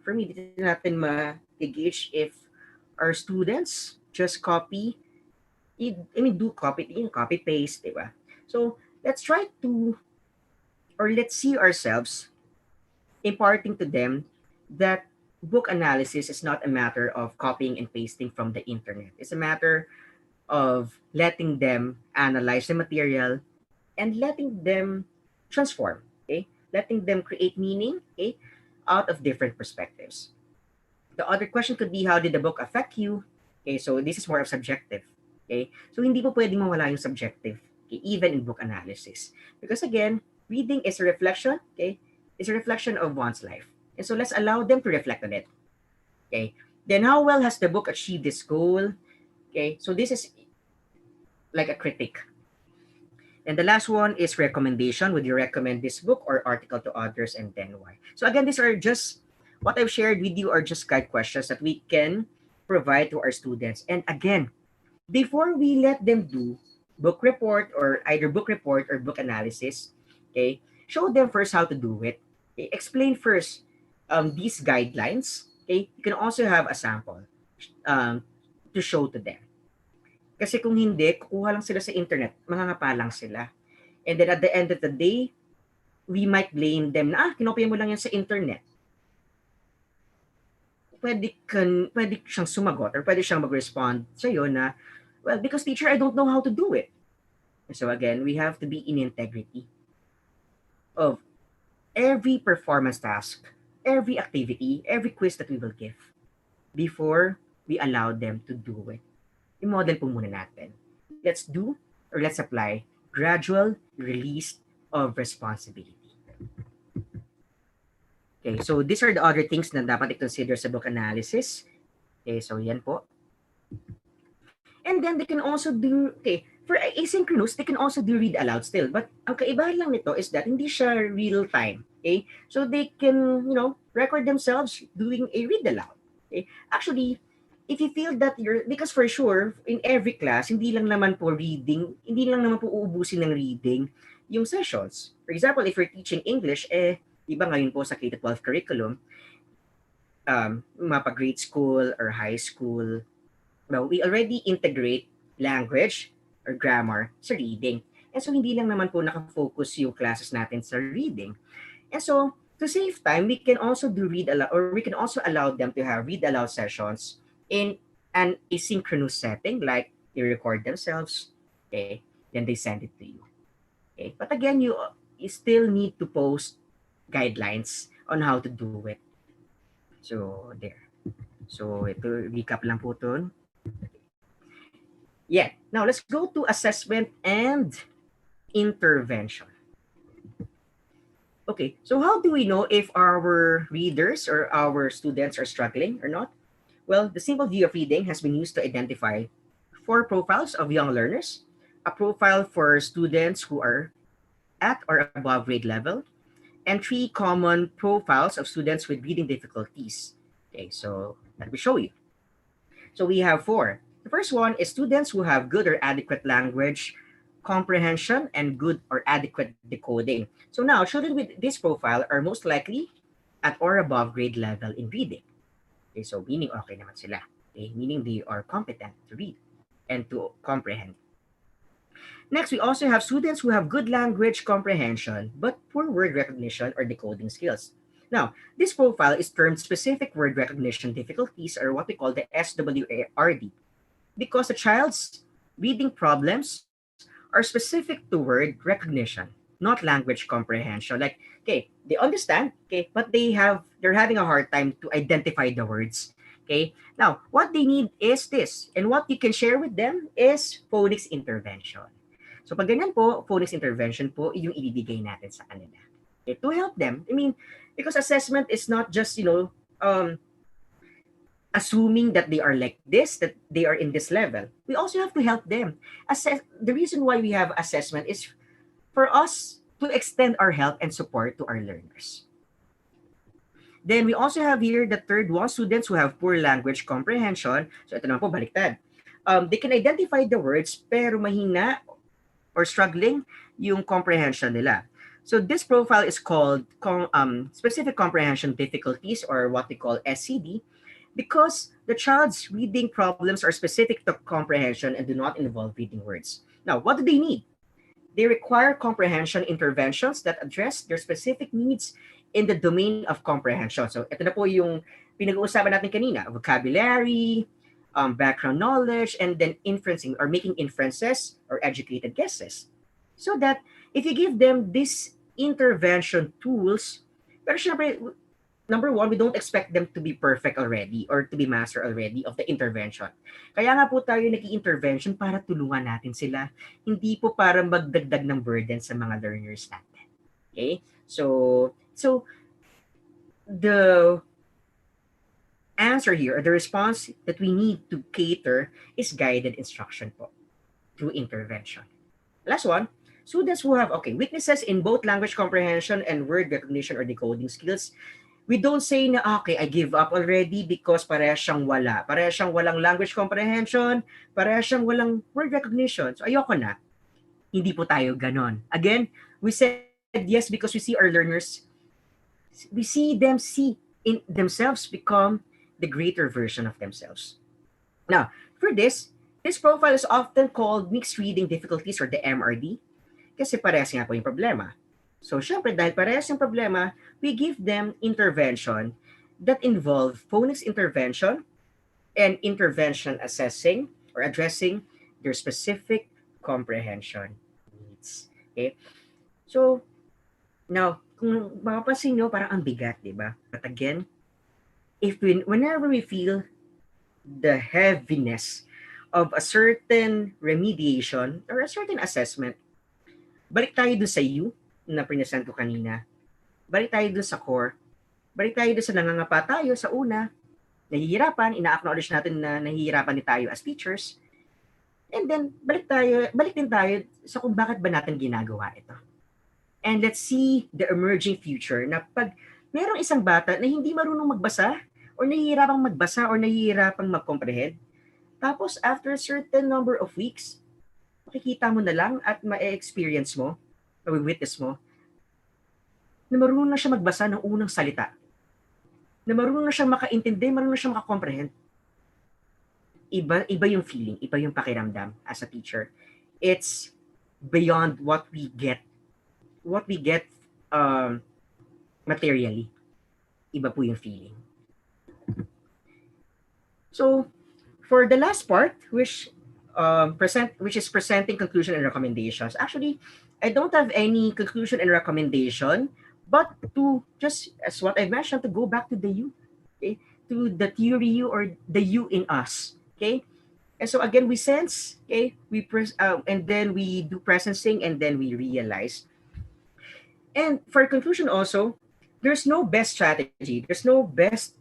for me, dito natin ma-gauge if our students just copy, do copy, copy paste, di ba? So, let's try to, or let's see ourselves imparting to them that book analysis is not a matter of copying and pasting from the internet. It's a matter of letting them analyze the material and letting them transform, okay? Letting them create meaning, okay, out of different perspectives. The other question could be, how did the book affect you? Okay, so this is more of subjective. Okay, so hindi po pwedeng mawala yung subjective, okay, even in book analysis. Because again, reading is a reflection, okay, it's a reflection of one's life. And so let's allow them to reflect on it. Okay, then how well has the book achieved this goal? Okay, so this is like a critic. And the last one is recommendation. Would you recommend this book or article to others, and then why? So again, these are just what I've shared with you are just guide questions that we can provide to our students. And again, before we let them do book report or either book report or book analysis, okay, show them first how to do it. Okay? Explain first these guidelines. Okay, you can also have a sample um, to show to them. Kasi kung hindi, kukuha lang sila sa internet, mangangapa lang sila. And then at the end of the day, we might blame them na, kinopya mo lang yan sa internet. Pwede siyang sumagot or pwede siyang mag-respond sa'yo na, well, because teacher, I don't know how to do it. So again, we have to be in integrity of every performance task, every activity, every quiz that we will give before we allow them to do it. I-model po muna natin. Let's do or let's apply gradual release of responsibility. Okay, so these are the other things na dapat i-consider sa book analysis. Okay, so yan po. And then they can also do, okay, for asynchronous, they can also do read aloud still. But ang kaibahan lang nito is that hindi siya real time. Okay? So they can, record themselves doing a read aloud. Okay? Actually, if you feel that because for sure, in every class, hindi lang naman po reading, hindi lang naman po uubusin ng reading yung sessions. For example, if you're teaching English, iba ngayon po sa K-12 curriculum, mapa grade school or high school, well, we already integrate language or grammar sa reading. And so, hindi lang naman po nakafocus yung classes natin sa reading. And so, to save time, we can also do read aloud, or we can also allow them to have read aloud sessions in an asynchronous setting, like they record themselves, okay, then they send it to you. Okay, but again, you still need to post guidelines on how to do it. So, there. So, ito, recap lang po ito. Yeah, now let's go to assessment and intervention. Okay, so how do we know if our readers or our students are struggling or not? Well, the simple view of reading has been used to identify 4 profiles of young learners, a profile for students who are at or above grade level, and 3 common profiles of students with reading difficulties. Okay, so let me show you. So we have 4. The first one is students who have good or adequate language comprehension and good or adequate decoding. So now, children with this profile are most likely at or above grade level in reading. Okay, so meaning okay naman sila. Okay, meaning they are competent to read and to comprehend. Next, we also have students who have good language comprehension but poor word recognition or decoding skills. Now, this profile is termed specific word recognition difficulties, or what we call the SWARD, because the child's reading problems are specific to word recognition, not language comprehension. Like, okay, they understand, okay, but they're having a hard time to identify the words. Okay, now what they need is this, and what you can share with them is phonics intervention. So pag ganyan po, phonics intervention po yung ibibigay natin sa kanila. Okay, to help them. I mean, because assessment is not just, assuming that they are like this, that they are in this level. We also have to help them. The reason why we have assessment is for us to extend our help and support to our learners. Then we also have here the third one, students who have poor language comprehension. So ito naman po, baliktad. They can identify the words pero mahina or struggling yung comprehension nila. So this profile is called specific comprehension difficulties, or what we call SCD, because the child's reading problems are specific to comprehension and do not involve reading words. Now, what do they need? They require comprehension interventions that address their specific needs in the domain of comprehension. So ito na po yung pinag-uusapan natin kanina, vocabulary, background knowledge, and then inferencing or making inferences or educated guesses. So that if you give them these intervention tools, pero syempre, number one, we don't expect them to be perfect already or to be master already of the intervention. Kaya nga po tayo nag-i-intervention para tulungan natin sila, hindi po para magdagdag ng burden sa mga learners natin. Okay? So the answer here, or the response that we need to cater is guided instruction po through intervention. Last one, students who have, weaknesses in both language comprehension and word recognition or decoding skills. We don't say na, okay, I give up already because parehas siyang wala. Parehas siyang walang language comprehension, parehas siyang walang word recognition. So ayoko na. Hindi po tayo ganon. Again, we said yes because we see our learners, we see them see in themselves become the greater version of themselves. Now, for this profile is often called mixed reading difficulties, or the MRD, kasi parehas nga po yung problema. So, syempre, dahil parehas yung problema, we give them intervention that involve phonics intervention and intervention assessing or addressing their specific comprehension needs. Okay? So, now, kung mapapansin nyo, parang ang bigat, di ba? But again, whenever we feel the heaviness of a certain remediation or a certain assessment, balik tayo doon sa you na present ko kanina. Balik tayo doon sa core. Balik tayo doon sa nangangapa tayo sa una. Nahihirapan, ina-acknowledge natin na nahihirapan din tayo as teachers. And then, balik din tayo sa kung bakit ba natin ginagawa ito. And let's see the emerging future na pag merong isang bata na hindi marunong magbasa or nahihirapang magbasa or nahihirapang mag-comprehend, tapos after a certain number of weeks, makikita mo na lang at ma-experience mo, ma-witness mo, na marunong na siya magbasa ng unang salita. Na marunong na siya makaintindi, marunong na siya makakomprehend. Iba yung feeling, iba yung pakiramdam as a teacher. It's beyond what we get materially. Iba po yung feeling. So, for the last part, which is presenting conclusion and recommendations. Actually, I don't have any conclusion and recommendation, but to just, as what I mentioned, to go back to the you, okay, to the theory you or the you in us, okay. And so again, we sense, okay, and then we do presencing, and then we realize. And for conclusion also, there's no best strategy. There's no best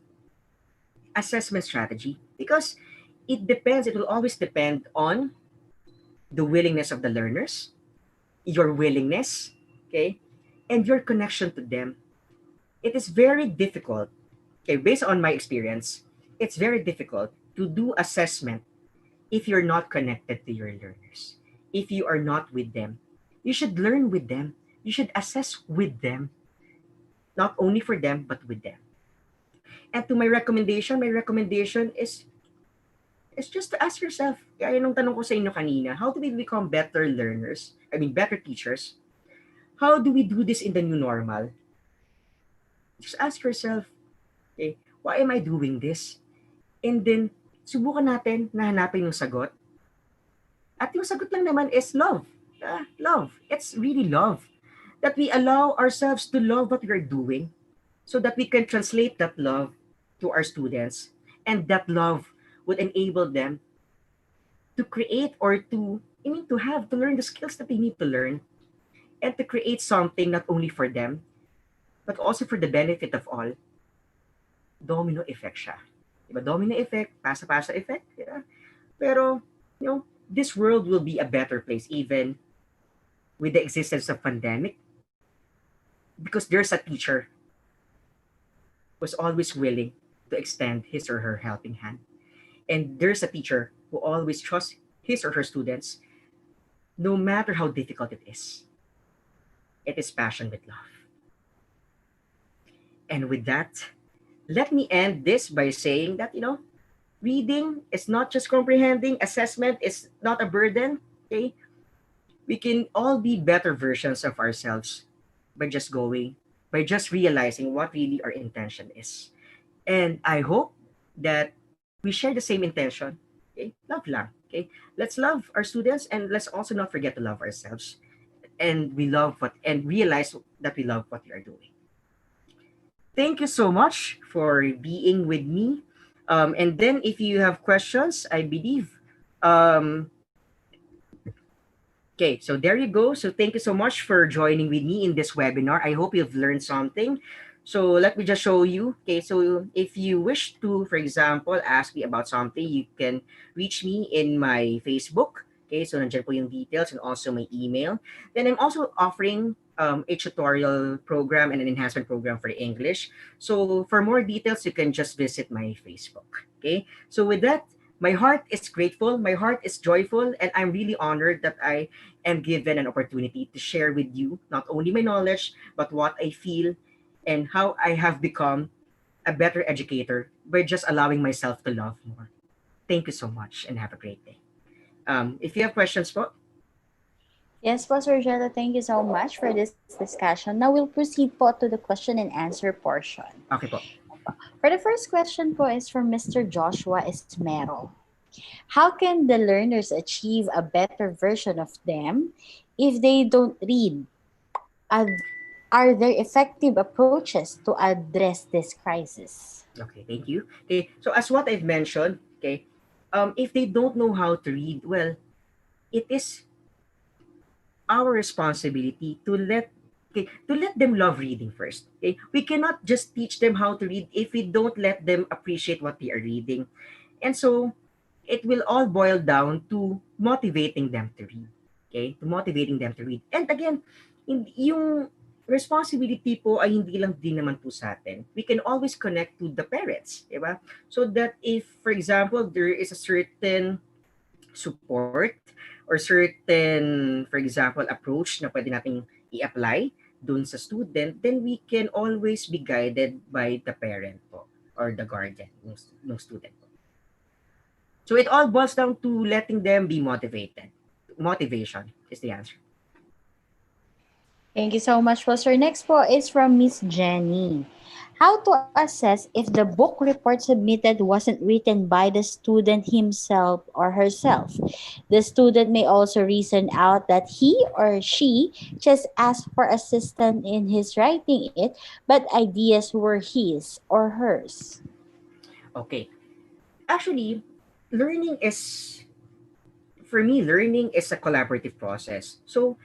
assessment strategy because it will always depend on the willingness of the learners, your willingness, okay, and your connection to them. It is very difficult, okay, based on my experience, it's very difficult to do assessment if you're not connected to your learners. If you are not with them, you should learn with them. You should assess with them, not only for them, but with them. And to my recommendation is just to ask yourself, kaya nung tanong ko sa inyo kanina, how do we become better learners? Better teachers? How do we do this in the new normal? Just ask yourself, okay, why am I doing this? And then, subukan natin na hanapin yung sagot. At yung sagot lang naman is love. Love. It's really love. that we allow ourselves to love what we are doing so that we can translate that love to our students, and that love would enable them to create or to I mean to have to learn the skills that they need to learn, and to create something not only for them but also for the benefit of all. Domino effect siya. Diba? Domino effect, pasa-pasa effect. Diba? Pero, this world will be a better place even with the existence of pandemic, because there's a teacher who's always willing to extend his or her helping hand. And there's a teacher who always trusts his or her students no matter how difficult it is. It is passion with love. And with that, let me end this by saying that, reading is not just comprehending, assessment is not a burden. Okay? We can all be better versions of ourselves by by just realizing what really our intention is. And I hope that we share the same intention. Okay? Love lang. Okay? Let's love our students, and let's also not forget to love ourselves. And we love what and realize that we love what we are doing. Thank you so much for being with me. And then if you have questions, I believe okay, so there you go. So thank you so much for joining with me in this webinar. I hope you've learned something. So let me just show you. Okay, so if you wish to, for example, ask me about something, you can reach me in my Facebook. Okay, so nandiyan po yung details and also my email. Then I'm also offering a tutorial program and an enhancement program for English. So for more details, you can just visit my Facebook. Okay, so with that, my heart is grateful, my heart is joyful, and I'm really honored that I am given an opportunity to share with you not only my knowledge, but what I feel and how I have become a better educator by just allowing myself to love more. Thank you so much and have a great day. If you have questions po,
Yes po, Sir Jello, thank you so much for this discussion. Now we'll proceed po to the question and answer portion.
okay po.
For the first question po is from Mr. Joshua Esmero. How can the learners achieve a better version of them if they don't read? Are, are there effective approaches to address this crisis?
Okay, thank you. Okay, so as what I've mentioned, okay, if they don't know how to read, well, it is our responsibility to let them love reading first. Okay, we cannot just teach them how to read if we don't let them appreciate what they are reading, and so it will all boil down to motivating them to read. Okay, to motivating them to read. And again, yung responsibility po ay hindi lang din naman po sa atin. We can always connect to the parents, di ba? So that if, for example, there is a certain support or certain, for example, approach na pwede nating i-apply dun sa student, then we can always be guided by the parent po or the guardian ng student po. So it all boils down to letting them be motivated. Motivation is the answer.
Thank you so much po, sir. Next po is from Miss Jenny. How to assess if the book report submitted wasn't written by the student himself or herself? The student may also reason out that he or she just asked for assistance in his writing it, but ideas were his or hers.
Okay. Actually, learning is, for me, learning is a collaborative process. So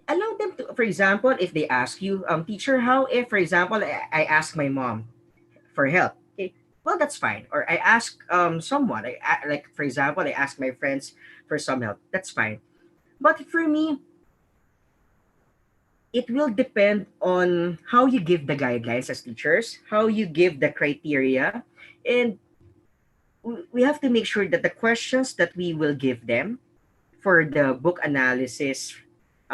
allow them to, for example, if they ask you, teacher, how if, for example, I ask my mom for help? Okay, well, that's fine. Or I ask someone, like, for example, I ask my friends for some help. That's fine. But for me, it will depend on how you give the guidelines as teachers, how you give the criteria, and we have to make sure that the questions that we will give them for the book analysis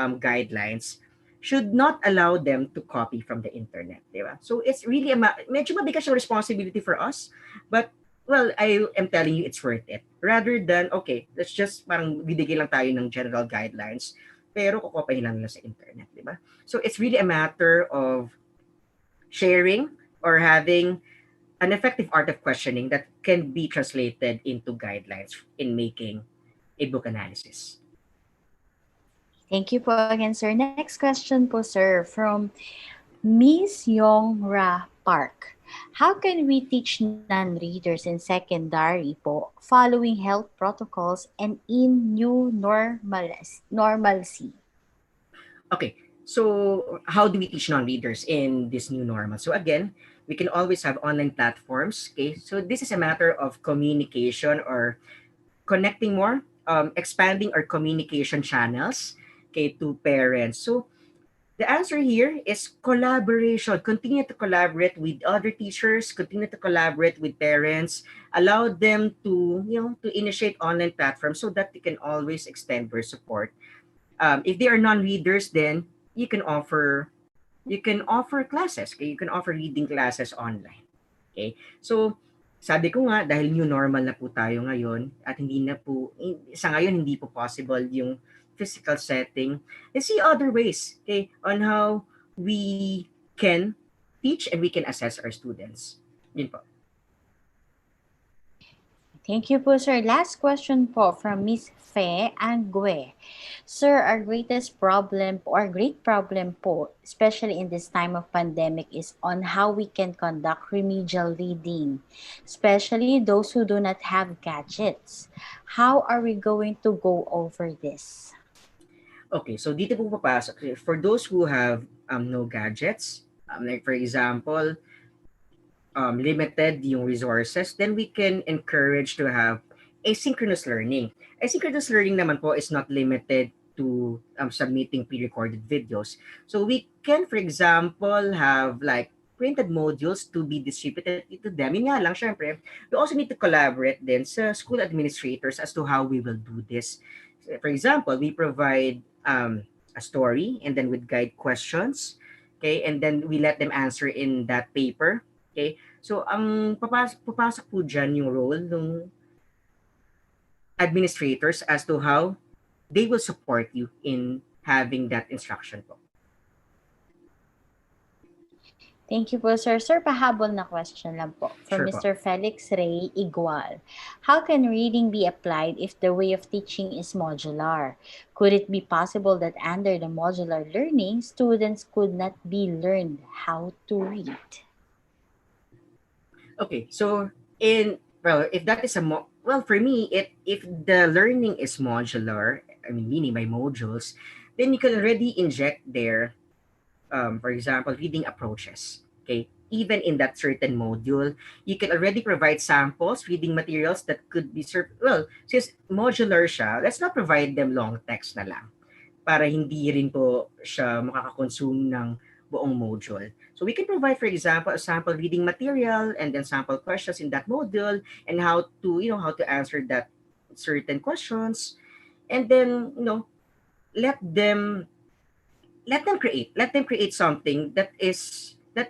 guidelines should not allow them to copy from the internet, di ba? So it's really medyo mabigat yung responsibility for us, but well, I am telling you it's worth it. Rather than, okay, let's just parang bibigay lang tayo ng general guidelines, pero kukopahin lang nila sa internet, di ba? So it's really a matter of sharing or having an effective art of questioning that can be translated into guidelines in making a book analysis.
Thank you po again, sir. Next question po, sir, from Miss Yong Ra Park. How can we teach non-readers in secondary po following health protocols and in new normalcy?
Okay, so how do we teach non-readers in this new normal? So again, we can always have online platforms. Okay, so this is a matter of communication or connecting more, expanding our communication channels, okay, to parents. So the answer here is collaboration. Continue to collaborate with other teachers, continue to collaborate with parents, allow them to, to initiate online platforms so that they can always extend their support. If they are non-readers, then you can offer classes. Okay? You can offer reading classes online. Okay? So, sabi ko nga, dahil new normal na po tayo ngayon at hindi na po, sa ngayon hindi po possible yung physical setting, let's see other ways, okay, on how we can teach and we can assess our students. Yun po.
Thank you po, sir. Last question po from Miss Fe Angue. Sir, our greatest problem or great problem po, especially in this time of pandemic, is on how we can conduct remedial reading, especially those who do not have gadgets. How are we going to go over this?
Okay, so dito po papasok. For those who have no gadgets, like for example, limited yung resources, then we can encourage to have asynchronous learning. Asynchronous learning naman po is not limited to submitting pre-recorded videos. So we can, for example, have like printed modules to be distributed to them. Yun nga lang, syempre, we also need to collaborate din sa school administrators as to how we will do this. For example, we provide a story and then with guide questions, okay, and then we let them answer in that paper. Okay? So, ang papasok po dyan yung role ng administrators as to how they will support you in having that instruction po.
Thank you po, sir. Sir, pahabol na question lang po from
Sure po.
Mr. Felix Ray Igual. How can reading be applied if the way of teaching is modular? Could it be possible that under the modular learning, students could not be learned how to read?
Okay, so if that is well, for me, if the learning is modular, I mean meaning by modules, then you can already inject there, for example, reading approaches. Okay, even in that certain module, you can already provide samples, reading materials that could be served. Well, since modular siya, let's not provide them long text na lang para hindi rin po siya makaka-consume ng buong module. So we can provide, for example, a sample reading material and then sample questions in that module and how to, how to answer that certain questions. And then, let them let them create something that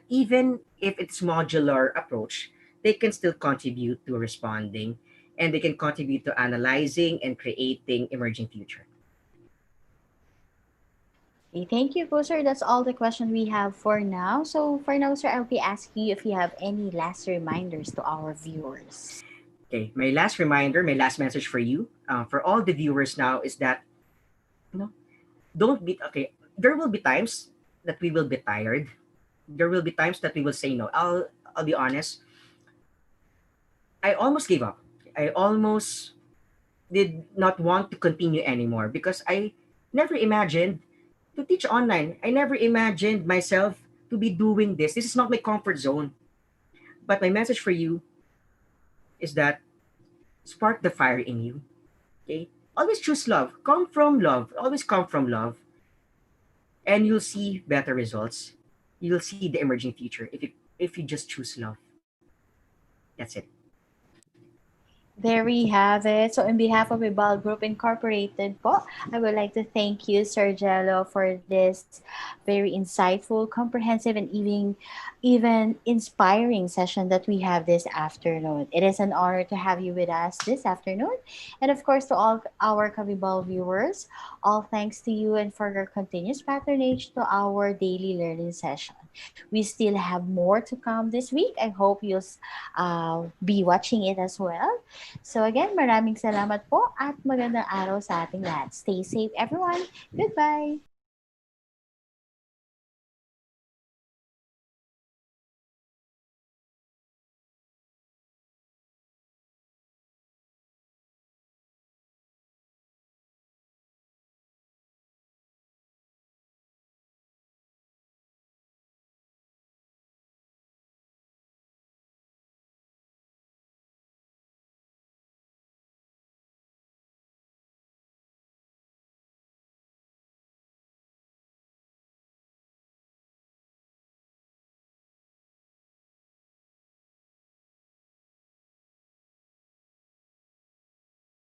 even if it's modular approach, they can still contribute to responding and they can contribute to analyzing and creating emerging future.
Okay, thank you po, sir. That's all the question we have for now. So for now, sir, I'll be asking you if you have any last reminders to our viewers.
Okay, my last reminder, my last message for you, for all the viewers now is that, don't be okay. There will be times that we will be tired. There will be times that we will say no. I'll be honest. I almost gave up. I almost did not want to continue anymore because I never imagined to teach online. I never imagined myself to be doing this. This is not my comfort zone. But my message for you is that spark the fire in you. Okay? Always choose love. Come from love. Always come from love. And you'll see better results. You'll see the emerging future if you just choose love. That's it.
There we have it. So, on behalf of VIBAL Group Incorporated po, I would like to thank you, Sir Jello, for this very insightful, comprehensive, and even inspiring session that we have this afternoon. It is an honor to have you with us this afternoon. And of course, to all our Kavibal viewers, all thanks to you and for your continuous patronage to our daily learning session. We still have more to come this week. I hope you'll be watching it as well. So again, maraming salamat po at magandang araw sa ating lahat. Stay safe everyone. Goodbye!